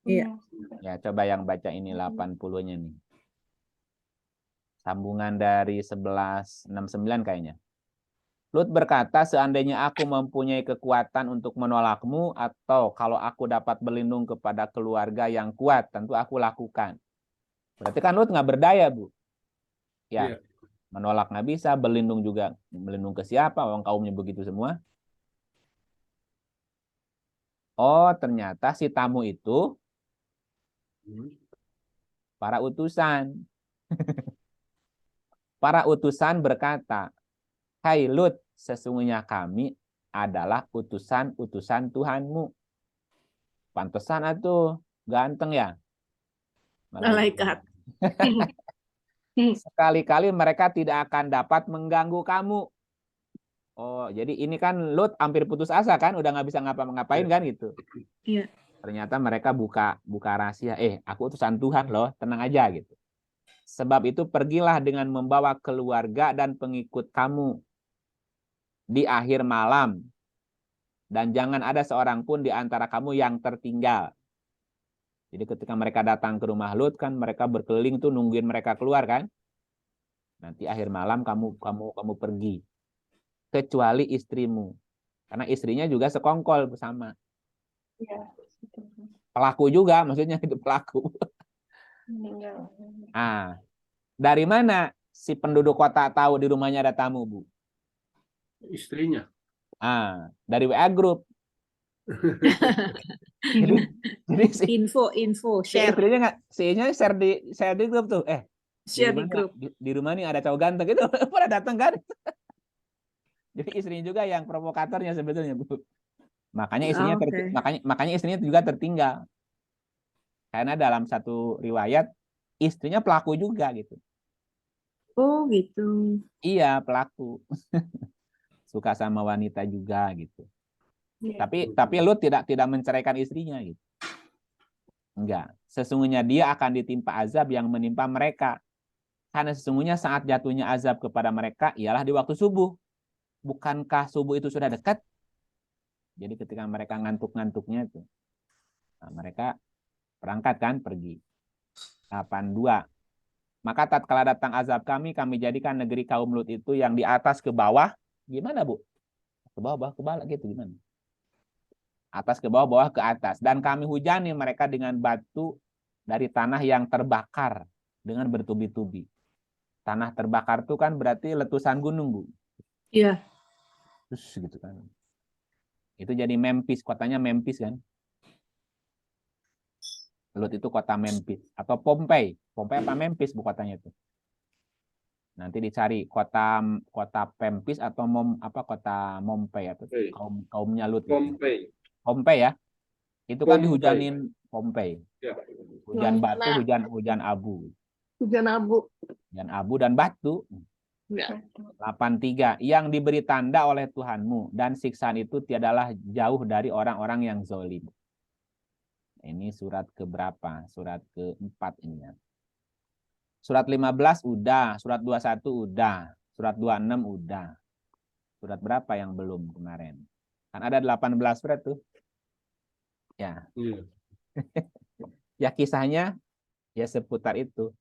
Iya. Ya, coba yang baca ini 80-nya nih. Sambungan dari 1169 kayaknya. Lut berkata, seandainya aku mempunyai kekuatan untuk menolakmu, atau kalau aku dapat berlindung kepada keluarga yang kuat, tentu aku lakukan. Berarti kan Lut nggak berdaya, Bu. Ya, yeah. Menolak nggak bisa, berlindung juga. Berlindung ke siapa? Orang kaumnya begitu semua. Oh, ternyata si tamu itu para utusan. Para utusan berkata, hai Lut, sesungguhnya kami adalah utusan-utusan Tuhanmu. Pantesan atuh, ganteng ya. Malaikat. Sekali-kali mereka tidak akan dapat mengganggu kamu. Oh, jadi ini kan Lut hampir putus asa kan, udah nggak bisa ngapa-ngapain kan gitu. Iya. Ternyata mereka buka rahasia. Aku utusan Tuhan loh, tenang aja gitu. Sebab itu pergilah dengan membawa keluarga dan pengikut kamu di akhir malam. Dan jangan ada seorang pun di antara kamu yang tertinggal. Jadi ketika mereka datang ke rumah Lut kan mereka berkeliling tuh nungguin mereka keluar kan. Nanti akhir malam kamu pergi. Kecuali istrimu. Karena istrinya juga sekongkol bersama. Ya. Pelaku juga, maksudnya itu pelaku. Dari mana si penduduk kota tahu di rumahnya ada tamu, Bu? Istrinya. Dari WA group. jadi info share. Istrinya share di grup tuh. Share di grup. Di rumah nih ada cowok ganteng itu pada datang kan. Jadi istrinya juga yang provokatornya sebetulnya, Bu. Makanya istrinya juga tertinggal. Karena dalam satu riwayat istrinya pelaku juga gitu. Oh, gitu. Iya, pelaku. Suka sama wanita juga gitu. Ya. Tapi Lut tidak menceraikan istrinya gitu. Enggak. Sesungguhnya dia akan ditimpa azab yang menimpa mereka. Karena sesungguhnya saat jatuhnya azab kepada mereka ialah di waktu subuh. bukankah subuh itu sudah dekat? Jadi ketika mereka ngantuk-ngantuknya itu, nah, mereka berangkat kan, pergi. 82. Maka tatkala datang azab kami jadikan negeri kaum Lut itu yang di atas ke bawah. Gimana, Bu? Ke bawah, ke bawah gitu gimana? Atas ke bawah, bawah ke atas. Dan kami hujani mereka dengan batu dari tanah yang terbakar dengan bertubi-tubi. Tanah terbakar itu kan berarti letusan gunung, Bu. Iya. Terus gitu kan. Itu jadi Memphis, kotanya Memphis kan. Lut itu kota Memphis atau Pompei. Pompei apa Memphis bu kotanya itu. Nanti dicari kota Memphis atau kota Pompei atau kaumnya Lut. Pompei. Pompei ya. Itu kan Pompei. dihujanin Pompei. Ya. Hujan batu, hujan abu. Hujan abu. Hujan abu dan batu. Ya. 83. Yang diberi tanda oleh Tuhanmu dan siksaan itu tiadalah jauh dari orang-orang yang zalim. Ini surat keberapa? Surat keempat ini ya. Surat 15 udah, surat 21 udah, surat 26 udah. Surat berapa yang belum kemarin? Kan ada 18 surat tuh. Ya. Iya. Ya kisahnya ya seputar itu.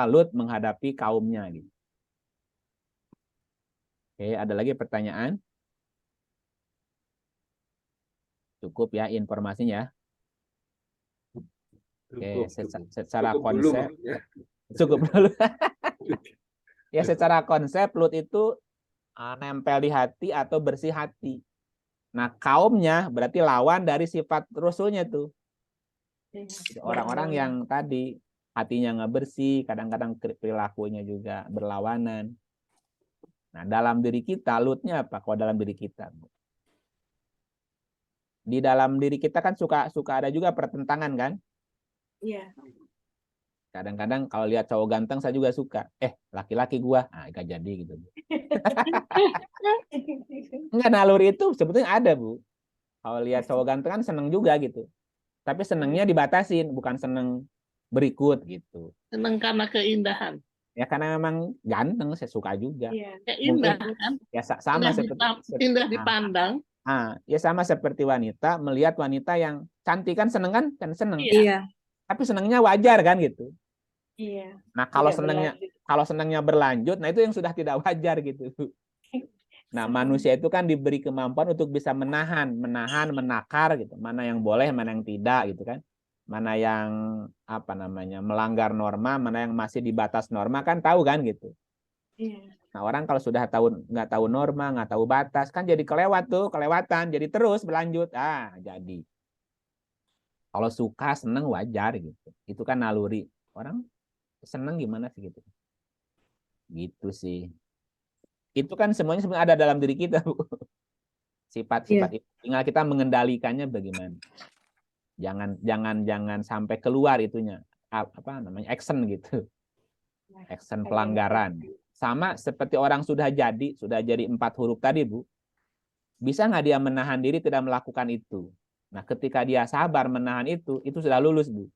Lut menghadapi kaumnya gitu. Oke, ada lagi pertanyaan? Cukup ya informasinya. Oke, secara konsep cukup dulu. Ya secara konsep Lut itu nempel di hati atau bersih hati. Nah kaumnya berarti lawan dari sifat Rasulnya tuh. Orang-orang yang tadi hatinya nggak bersih, kadang-kadang perilakunya juga berlawanan. Nah dalam diri kita Lutnya apa? Kalau dalam diri kita, di dalam diri kita kan suka ada juga pertentangan kan? Iya. Kadang-kadang kalau lihat cowok ganteng saya juga suka. Laki-laki gua, gak jadi gitu. Enggak, naluri itu sebetulnya ada, Bu. Kalau lihat cowok ganteng kan seneng juga gitu. Tapi senengnya dibatasin, bukan seneng berikut gitu. Senang karena keindahan. Ya karena memang ganteng, saya suka juga. Iya. Ya indah kan? Ya sama Indah dipandang. Ya sama seperti wanita, melihat wanita yang cantik kan seneng kan? Kan seneng. Iya. Tapi senengnya wajar kan gitu. Iya. Nah, kalau Tidak senangnya berlanjut, nah itu yang sudah tidak wajar gitu. Nah, manusia itu kan diberi kemampuan untuk bisa menahan, menakar gitu. Mana yang boleh, mana yang tidak gitu kan. Mana yang melanggar norma, mana yang masih di batas norma kan tahu kan gitu. Iya. Nah, orang kalau sudah nggak tahu norma, nggak tahu batas kan jadi kelewatan, jadi terus berlanjut. Jadi. Kalau suka, seneng wajar gitu. Itu kan naluri. Orang seneng gimana sih gitu. Gitu sih. Itu kan semuanya sebenarnya ada dalam diri kita, Bu. Sifat-sifat itu. Tinggal kita mengendalikannya bagaimana. Jangan sampai keluar itunya. Action gitu. Action pelanggaran. Sama seperti orang sudah jadi 4 huruf tadi, Bu. Bisa nggak dia menahan diri tidak melakukan itu? Nah, ketika dia sabar menahan itu sudah lulus, Bu.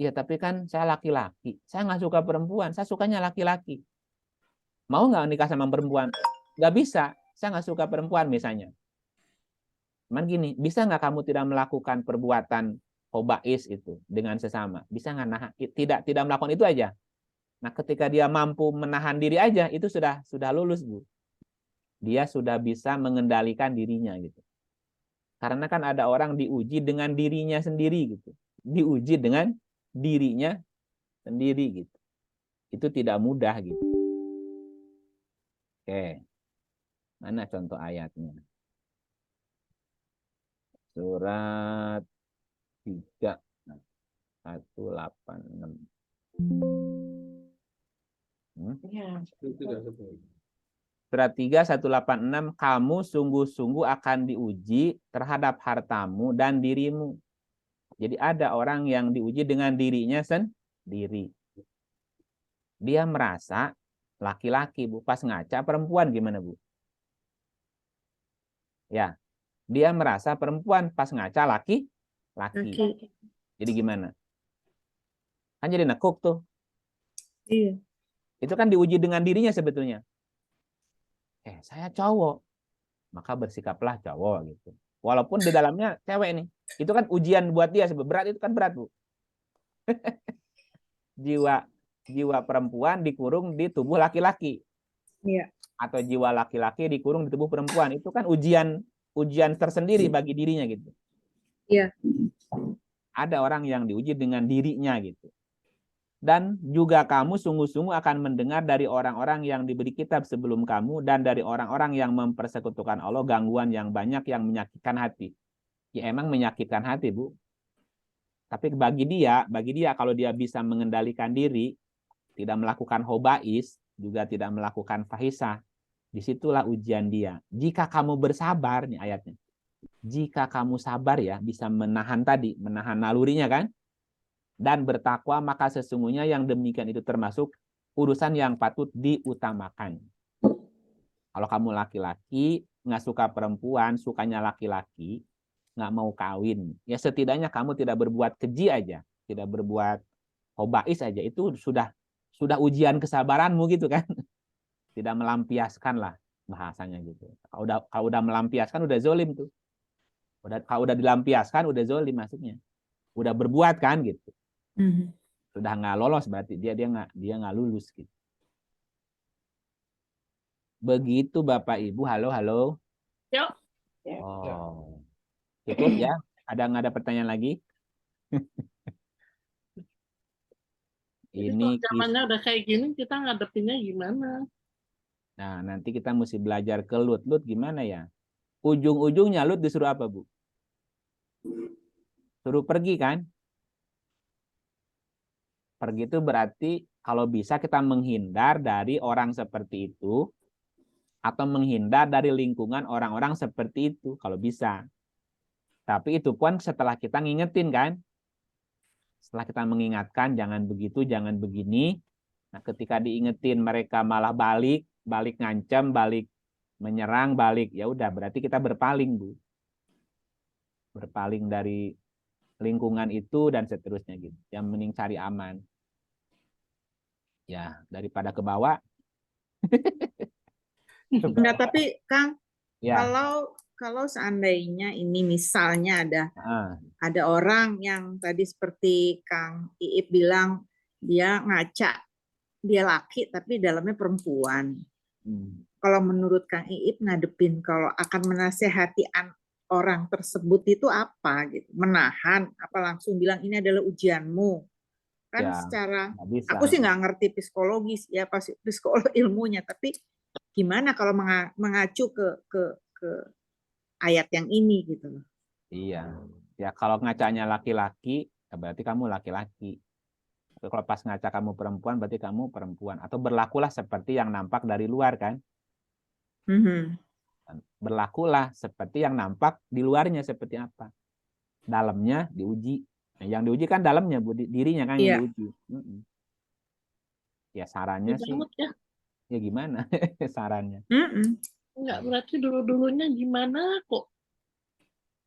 Iya, tapi kan saya laki-laki. Saya nggak suka perempuan, saya sukanya laki-laki. Mau nggak nikah sama perempuan? Nggak bisa, saya nggak suka perempuan misalnya. Cuman gini, bisa nggak kamu tidak melakukan perbuatan hobais itu dengan sesama? Bisa nggak tidak melakukan itu aja? Nah, ketika dia mampu menahan diri aja, itu sudah lulus, Bu. Dia sudah bisa mengendalikan dirinya gitu. Karena kan ada orang diuji dengan dirinya sendiri gitu. Diuji dengan dirinya sendiri gitu. Itu tidak mudah gitu. Oke. Mana contoh ayatnya? Surat 3 186. Iya. Surat 3 186, kamu sungguh-sungguh akan diuji terhadap hartamu dan dirimu. Jadi ada orang yang diuji dengan dirinya sendiri. Dia merasa laki-laki, Bu. Pas ngaca perempuan gimana, Bu? Ya. Dia merasa perempuan, pas ngaca laki. Jadi gimana? Kan jadi nekuk tuh. Iya. Itu kan diuji dengan dirinya sebetulnya. Saya cowok, maka bersikaplah cowok gitu. Walaupun di dalamnya cewek nih. Itu kan ujian buat dia, berat itu kan berat, Bu. Jiwa perempuan dikurung di tubuh laki-laki. Iya. Atau jiwa laki-laki dikurung di tubuh perempuan. Itu kan ujian tersendiri bagi dirinya gitu. Iya. Ada orang yang diuji dengan dirinya gitu. Dan juga kamu sungguh-sungguh akan mendengar dari orang-orang yang diberi kitab sebelum kamu dan dari orang-orang yang mempersekutukan Allah gangguan yang banyak yang menyakitkan hati. Ya emang menyakitkan hati, Bu. Tapi bagi dia kalau dia bisa mengendalikan diri, tidak melakukan hobais, juga tidak melakukan fahisah, disitulah ujian dia. Jika kamu bersabar, nih ayatnya. Jika kamu sabar ya, bisa menahan nalurinya kan? Dan bertakwa, maka sesungguhnya yang demikian itu termasuk urusan yang patut diutamakan. Kalau kamu laki-laki, nggak suka perempuan, sukanya laki-laki, nggak mau kawin, ya setidaknya kamu tidak berbuat keji aja, tidak berbuat hobais aja, itu sudah ujian kesabaranmu gitu kan. Tidak melampiaskan lah bahasanya gitu. Kalau udah melampiaskan udah zolim tuh. Kalau udah dilampiaskan udah zolim maksudnya. Udah berbuat kan gitu. Sudah nggak lolos berarti dia nggak lulus gitu. Begitu Bapak Ibu. Halo. Yuk. Oh. Cukup ya? Nggak ada pertanyaan lagi? Ini zamannya udah kayak gini, kita ngadepinnya gimana? Nah, nanti kita mesti belajar ke Lut. Lut gimana ya? Ujung-ujungnya Lut disuruh apa, Bu? Suruh pergi kan? Pergi itu berarti kalau bisa kita menghindar dari orang seperti itu atau menghindar dari lingkungan orang-orang seperti itu kalau bisa. Tapi itu pun setelah kita ngingetin kan? Setelah kita mengingatkan jangan begitu, jangan begini. Nah, ketika diingetin mereka malah balik ngancam, balik menyerang, ya udah berarti kita berpaling, Bu. Berpaling dari lingkungan itu dan seterusnya gitu. Yang mending cari aman. Ya, daripada ke bawah. Enggak, tapi Kang, ya. kalau seandainya ini misalnya ada orang yang tadi seperti Kang Iip bilang dia ngaca, dia laki tapi dalamnya perempuan. Kalau menurut Kang Iip ngadepin kalau akan menasehati orang tersebut itu apa gitu? Menahan apa langsung bilang ini adalah ujianmu? Kan Ya, secara bisa. aku sih nggak ngerti psikologis ya, pasti psikolog ilmunya, tapi gimana kalau mengacu ke ayat yang ini gitu loh. Iya. Ya kalau ngacanya laki-laki, ya berarti kamu laki-laki. Kalau pas ngaca kamu perempuan, berarti kamu perempuan. Atau berlakulah seperti yang nampak dari luar kan? Berlakulah seperti yang nampak di luarnya seperti apa. Dalamnya diuji. Nah, yang diuji kan dalamnya, Bu, dirinya kan yang diuji. Ya sarannya sih. Ya gimana sarannya? Enggak, berarti dulu-dulunya gimana kok?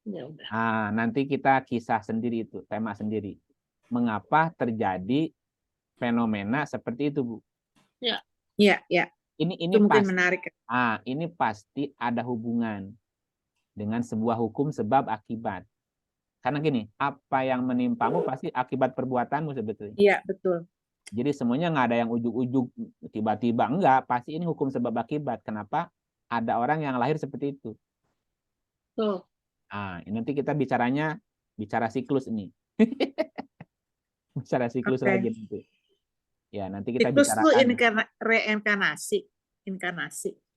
Ya udah. Nanti kita kisah sendiri itu, tema sendiri. Mengapa terjadi fenomena seperti itu, Bu? Ya. Ini itu mungkin pasti, menarik. Ini pasti ada hubungan dengan sebuah hukum sebab akibat. Karena gini, apa yang menimpamu pasti akibat perbuatanmu sebetulnya. Iya, betul. Jadi semuanya nggak ada yang ujuk-ujuk tiba-tiba, enggak. Pasti ini hukum sebab akibat. Kenapa? Ada orang yang lahir seperti itu. Tuh. Nanti kita bicara siklus ini. Bicara siklus lagi nanti. Ya, nanti kita siklus bicarakan. Siklus itu reinkarnasi.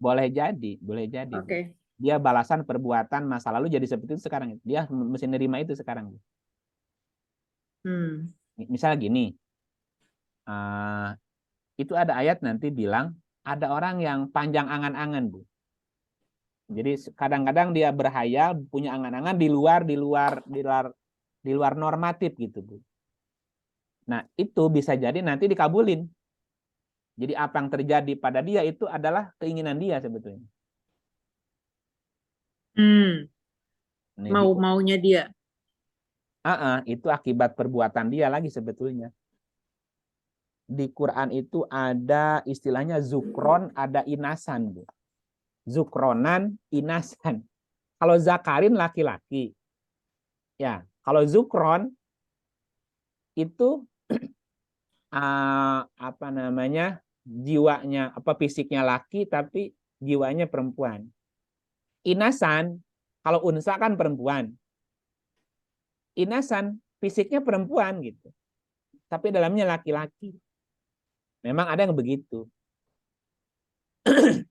Boleh jadi. Oke. Dia balasan perbuatan masa lalu jadi seperti itu sekarang. Dia mesti nerima itu sekarang. Misalnya gini, itu ada ayat nanti bilang ada orang yang panjang angan-angan, Bu. Jadi kadang-kadang dia berhayal punya angan-angan di luar normatif gitu, Bu. Nah, itu bisa jadi nanti dikabulin. Jadi apa yang terjadi pada dia itu adalah keinginan dia sebetulnya. Maunya dia. Itu akibat perbuatan dia lagi sebetulnya. Di Quran itu ada istilahnya zukron, ada inasan, Bu. Zukronan, inasan. Kalau zakarin laki-laki. Ya, kalau zukron itu apa namanya? Jiwanya fisiknya laki tapi jiwanya perempuan. Inasan, kalau unsa kan perempuan. Inasan fisiknya perempuan gitu. Tapi dalamnya laki-laki. Memang ada yang begitu.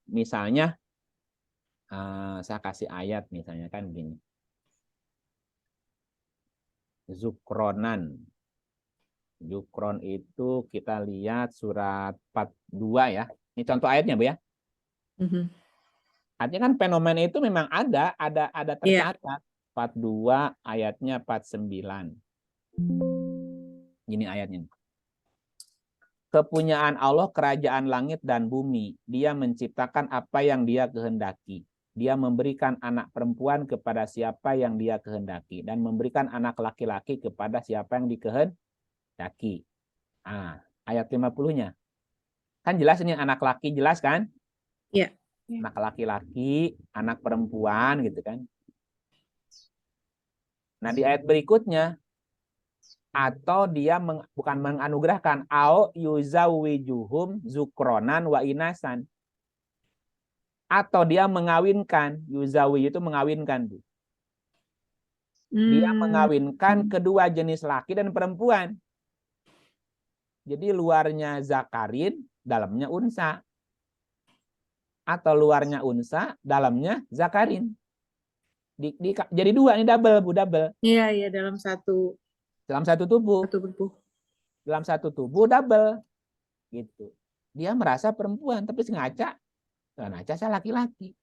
Misalnya saya kasih ayat misalnya kan gini. Zukronan. Zukron itu kita lihat surat 42 ya. Ini contoh ayatnya, Bu ya. Artinya kan fenomena itu memang ada tercatat. 42 ayatnya 49. Gini ayatnya. Kepunyaan Allah kerajaan langit dan bumi. Dia menciptakan apa yang Dia kehendaki. Dia memberikan anak perempuan kepada siapa yang Dia kehendaki dan memberikan anak laki-laki kepada siapa yang dikehendaki. Ayat 50-nya. Kan jelas ini anak laki, jelas kan? Iya. Anak laki-laki, anak perempuan gitu kan. Nah, di ayat berikutnya, atau dia bukan menganugerahkan, au yuzawijuhum zukronan wa inasan. Atau dia mengawinkan, yuzawi itu mengawinkan. Dia mengawinkan kedua jenis laki dan perempuan. Jadi luarnya zakarin, dalamnya unsa. Atau luarnya unsa, dalamnya zakarin. Jadi dua, ini double, Bu, double. Iya, dalam satu tubuh. Dalam satu tubuh double. Gitu. Dia merasa perempuan, tapi sengaja saya laki-laki.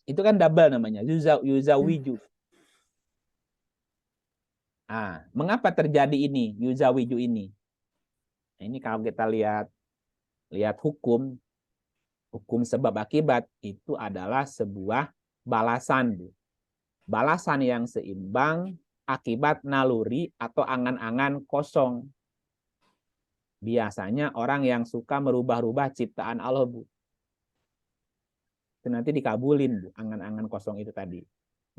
Itu kan double namanya, yuzawiju. Mengapa terjadi ini, yuzawiju ini? Nah, ini kalau kita lihat hukum sebab akibat itu adalah sebuah balasan, Bu. Balasan yang seimbang akibat naluri atau angan-angan kosong. Biasanya orang yang suka merubah-rubah ciptaan Allah, Bu. Itu nanti dikabulin, Bu, angan-angan kosong itu tadi.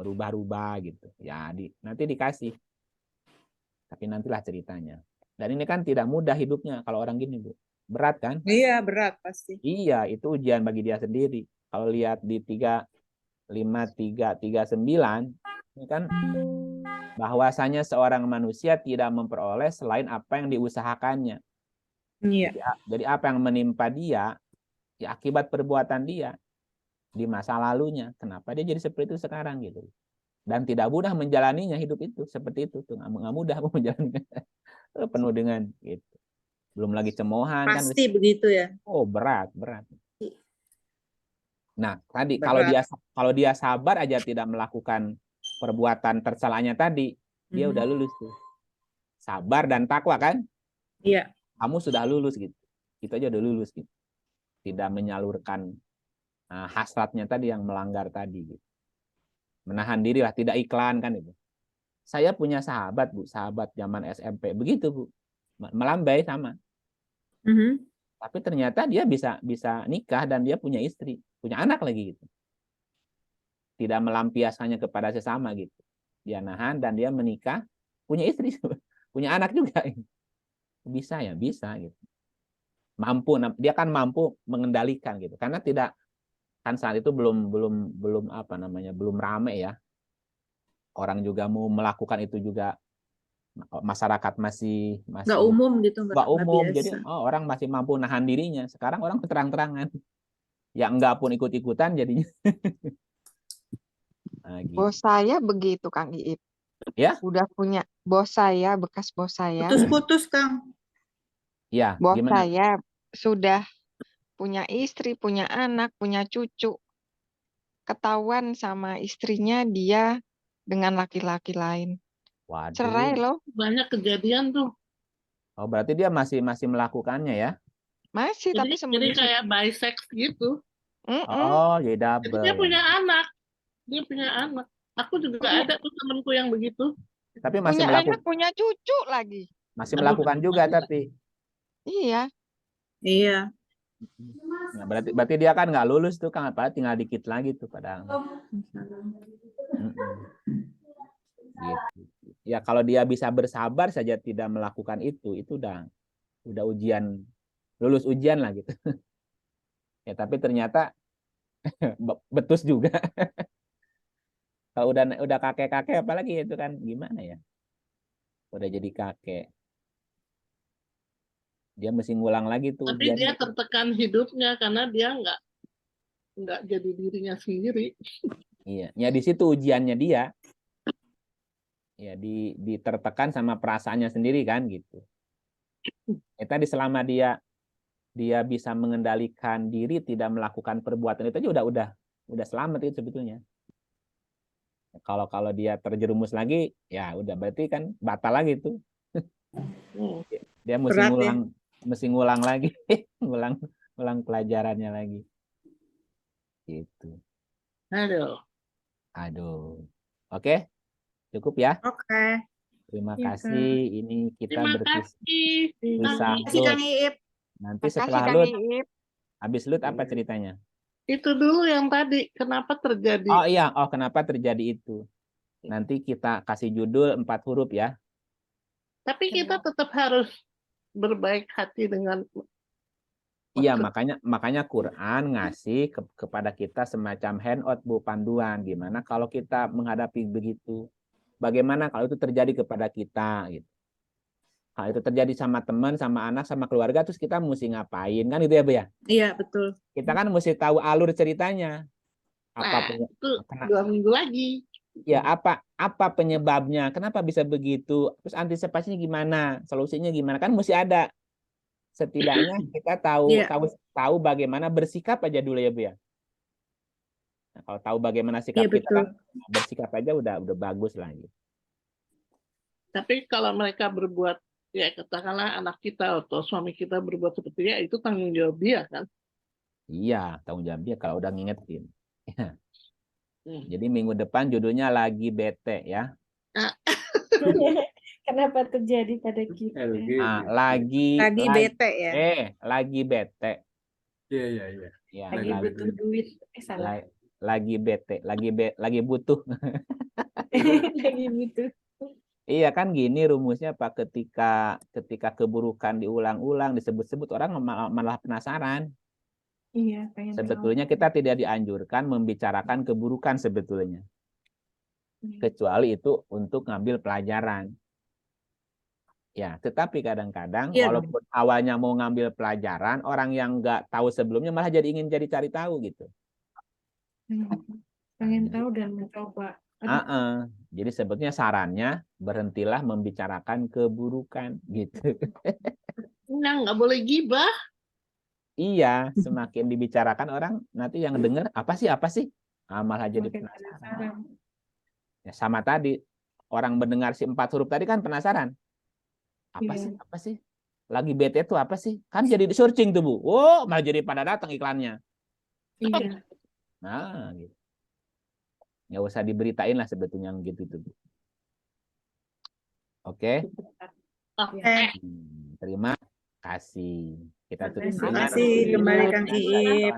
Merubah-rubah gitu. Ya, nanti dikasih. Tapi nantilah ceritanya. Dan ini kan tidak mudah hidupnya kalau orang gini, Bu. Berat kan? Iya, berat pasti. Iya, itu ujian bagi dia sendiri. Kalau lihat di 35:339, ini kan bahwasanya seorang manusia tidak memperoleh selain apa yang diusahakannya. Iya. Jadi apa yang menimpa dia, ya akibat perbuatan dia di masa lalunya. Kenapa dia jadi seperti itu sekarang gitu? Dan tidak mudah menjalaninya hidup itu seperti itu tuh, nggak mudah menjalaninya. Penuh dengan gitu. Belum lagi cemoohan kan. Pasti begitu ya. Oh, berat. Nah, tadi berat. kalau dia sabar aja tidak melakukan perbuatan tercelanya tadi, dia udah lulus tuh. Sabar dan takwa kan? Iya. Kamu sudah lulus gitu. Itu aja udah lulus gitu. Tidak menyalurkan hasratnya tadi yang melanggar tadi gitu. Menahan diri lah, tidak iklan kan itu. Saya punya sahabat, Bu, sahabat zaman SMP. Begitu, Bu. Melambai sama. Tapi ternyata dia bisa nikah dan dia punya istri, punya anak lagi gitu. Tidak melampiaskannya kepada sesama gitu. Dia nahan dan dia menikah, punya istri, punya anak juga. Bisa ya, bisa gitu. Dia kan mampu mengendalikan gitu. Karena tidak kan saat itu belum rame ya. Orang juga mau melakukan itu juga masyarakat masih nggak umum gitu, nggak umum. Jadi orang masih mampu nahan dirinya. Sekarang orang terang-terangan. Ya enggak pun ikut-ikutan jadinya. Gitu. Bos saya begitu, Kang Iip. Ya? Udah punya bekas bos saya. Putus-putus, Kang. Ya, bos gimana? Saya sudah punya istri, punya anak, punya cucu. Ketahuan sama istrinya dia dengan laki-laki lain. Waduh. Cerai loh. Banyak kejadian tuh. Oh, berarti dia masih melakukannya ya? Masih, tapi Jadi kayak bisex gitu. Oh, jadi double. Jadi dia punya anak. Aku juga ada tuh temanku yang begitu. Tapi masih punya anak, punya cucu lagi. Masih melakukan juga tapi. Iya. Nah, berarti dia kan nggak lulus tuh Kang, padahal tinggal dikit lagi tuh padahal. Gitu. Ya kalau dia bisa bersabar saja tidak melakukan itu udah ujian, lulus ujian lah gitu. Ya tapi ternyata betus juga. Kalau udah kakek-kakek apalagi itu kan gimana ya? Udah jadi kakek. Dia mesti ngulang lagi tuh Tapi dia ujiannya. tertekan hidupnya karena dia nggak jadi dirinya sendiri. Iya, ya di situ ujiannya dia. Ya ditertekan sama perasaannya sendiri kan gitu. Tadi selama dia bisa mengendalikan diri, tidak melakukan perbuatan itu aja udah selamat itu sebetulnya. Kalau dia terjerumus lagi, ya udah berarti kan batal lagi tuh. Dia mesti Berat, ngulang, mesti ngulang lagi, ngulang pelajarannya lagi. Gitu. Aduh. Oke, cukup ya. Oke. Terima Ya, kasih. Ini kita Terima berpisah. Terima kasih Kang Iip. Nanti Makasih setelah Kang lut, Iip. habis lut apa ceritanya? Itu dulu yang tadi, kenapa terjadi? Oh iya, kenapa terjadi itu? Nanti kita kasih judul 4 huruf ya. Tapi kita tetap harus berbaik hati dengan. Iya, makanya Quran ngasih kepada kita semacam handout, Bu, panduan gimana kalau kita menghadapi begitu. Bagaimana kalau itu terjadi kepada kita gitu. Kalau itu terjadi sama teman, sama anak, sama keluarga, terus kita mesti ngapain kan gitu ya, Bu ya? Iya, betul. Kita kan mesti tahu alur ceritanya. Itu 2 minggu lagi. Ya, apa penyebabnya? Kenapa bisa begitu? Terus antisipasinya gimana? Solusinya gimana? Kan mesti ada. Setidaknya kita tahu bagaimana bersikap aja dulu ya, Bu ya. Nah, kalau tahu bagaimana sikap kita kan bersikap aja udah bagus lah gitu. Tapi kalau mereka berbuat, ya katakanlah anak kita atau suami kita berbuat seperti itu tanggung jawab dia kan. Iya, tanggung jawab dia kalau udah ngingetin. Jadi minggu depan judulnya lagi bete ya. Kenapa terjadi pada kita? Lagi bete ya. Lagi bete. Iya. Ya, Lagi butuh duit. Salah. Lagi bete, lagi butuh. Lagi butuh. Iya kan gini rumusnya Pak, ketika keburukan diulang-ulang disebut-sebut orang malah penasaran. Iya, pengen sebetulnya tahu. kita tidak dianjurkan membicarakan keburukan sebetulnya. Kecuali itu untuk ngambil pelajaran. Ya, tetapi kadang-kadang walaupun awalnya mau ngambil pelajaran, orang yang nggak tahu sebelumnya malah jadi ingin cari tahu gitu. Pengen tahu dan mencoba. Jadi sebetulnya sarannya berhentilah membicarakan keburukan gitu. Nggak boleh gibah. Iya, semakin dibicarakan orang nanti yang dengar apa sih? Malah jadi penasaran. Ya, sama tadi orang mendengar si 4 huruf tadi kan penasaran. Apa sih? Lagi bete itu apa sih? Kan jadi di searching tuh, Bu. Oh, malah jadi pada datang iklannya. Iya. Nah, gitu. Nggak usah diberitain lah sebetulnya gitu tuh. Oke. Terima kasih. Kita tutup. Terima kasih kembali Kang Iip.